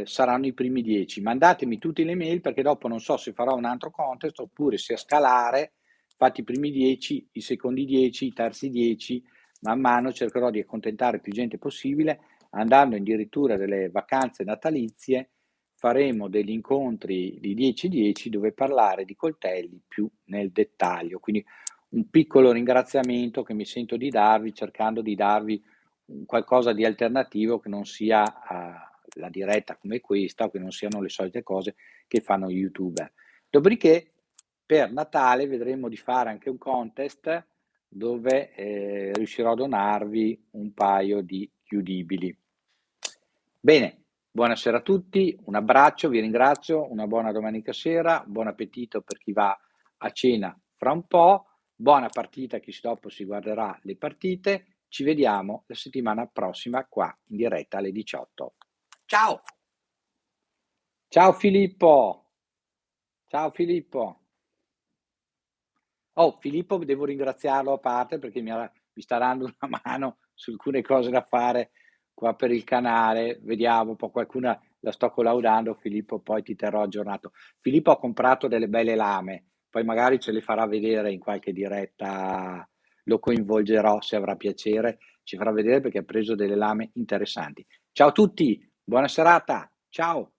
saranno i primi 10. Mandatemi tutte le mail perché dopo non so se farò un altro contest oppure se a scalare fate i primi 10, i secondi 10, i terzi 10, man mano cercherò di accontentare più gente possibile. Andando addirittura delle vacanze natalizie faremo degli incontri di 10-10 dove parlare di coltelli più nel dettaglio. Quindi un piccolo ringraziamento che mi sento di darvi, cercando di darvi qualcosa di alternativo che non sia la diretta come questa o che non siano le solite cose che fanno gli youtuber. Dopodiché per Natale vedremo di fare anche un contest dove riuscirò a donarvi un paio di chiudibili. Bene, buonasera a tutti, un abbraccio, vi ringrazio, una buona domenica sera, buon appetito per chi va a cena fra un po', buona partita a chi dopo si guarderà le partite, ci vediamo la settimana prossima qua in diretta alle 18. Ciao! Ciao Filippo! Ciao Filippo! Oh, Filippo devo ringraziarlo a parte perché mi sta dando una mano su alcune cose da fare qua per il canale. Vediamo, poi qualcuna la sto collaudando, Filippo, poi ti terrò aggiornato. Filippo ha comprato delle belle lame, poi magari ce le farà vedere in qualche diretta, lo coinvolgerò se avrà piacere, ci farà vedere perché ha preso delle lame interessanti. Ciao a tutti, buona serata, ciao!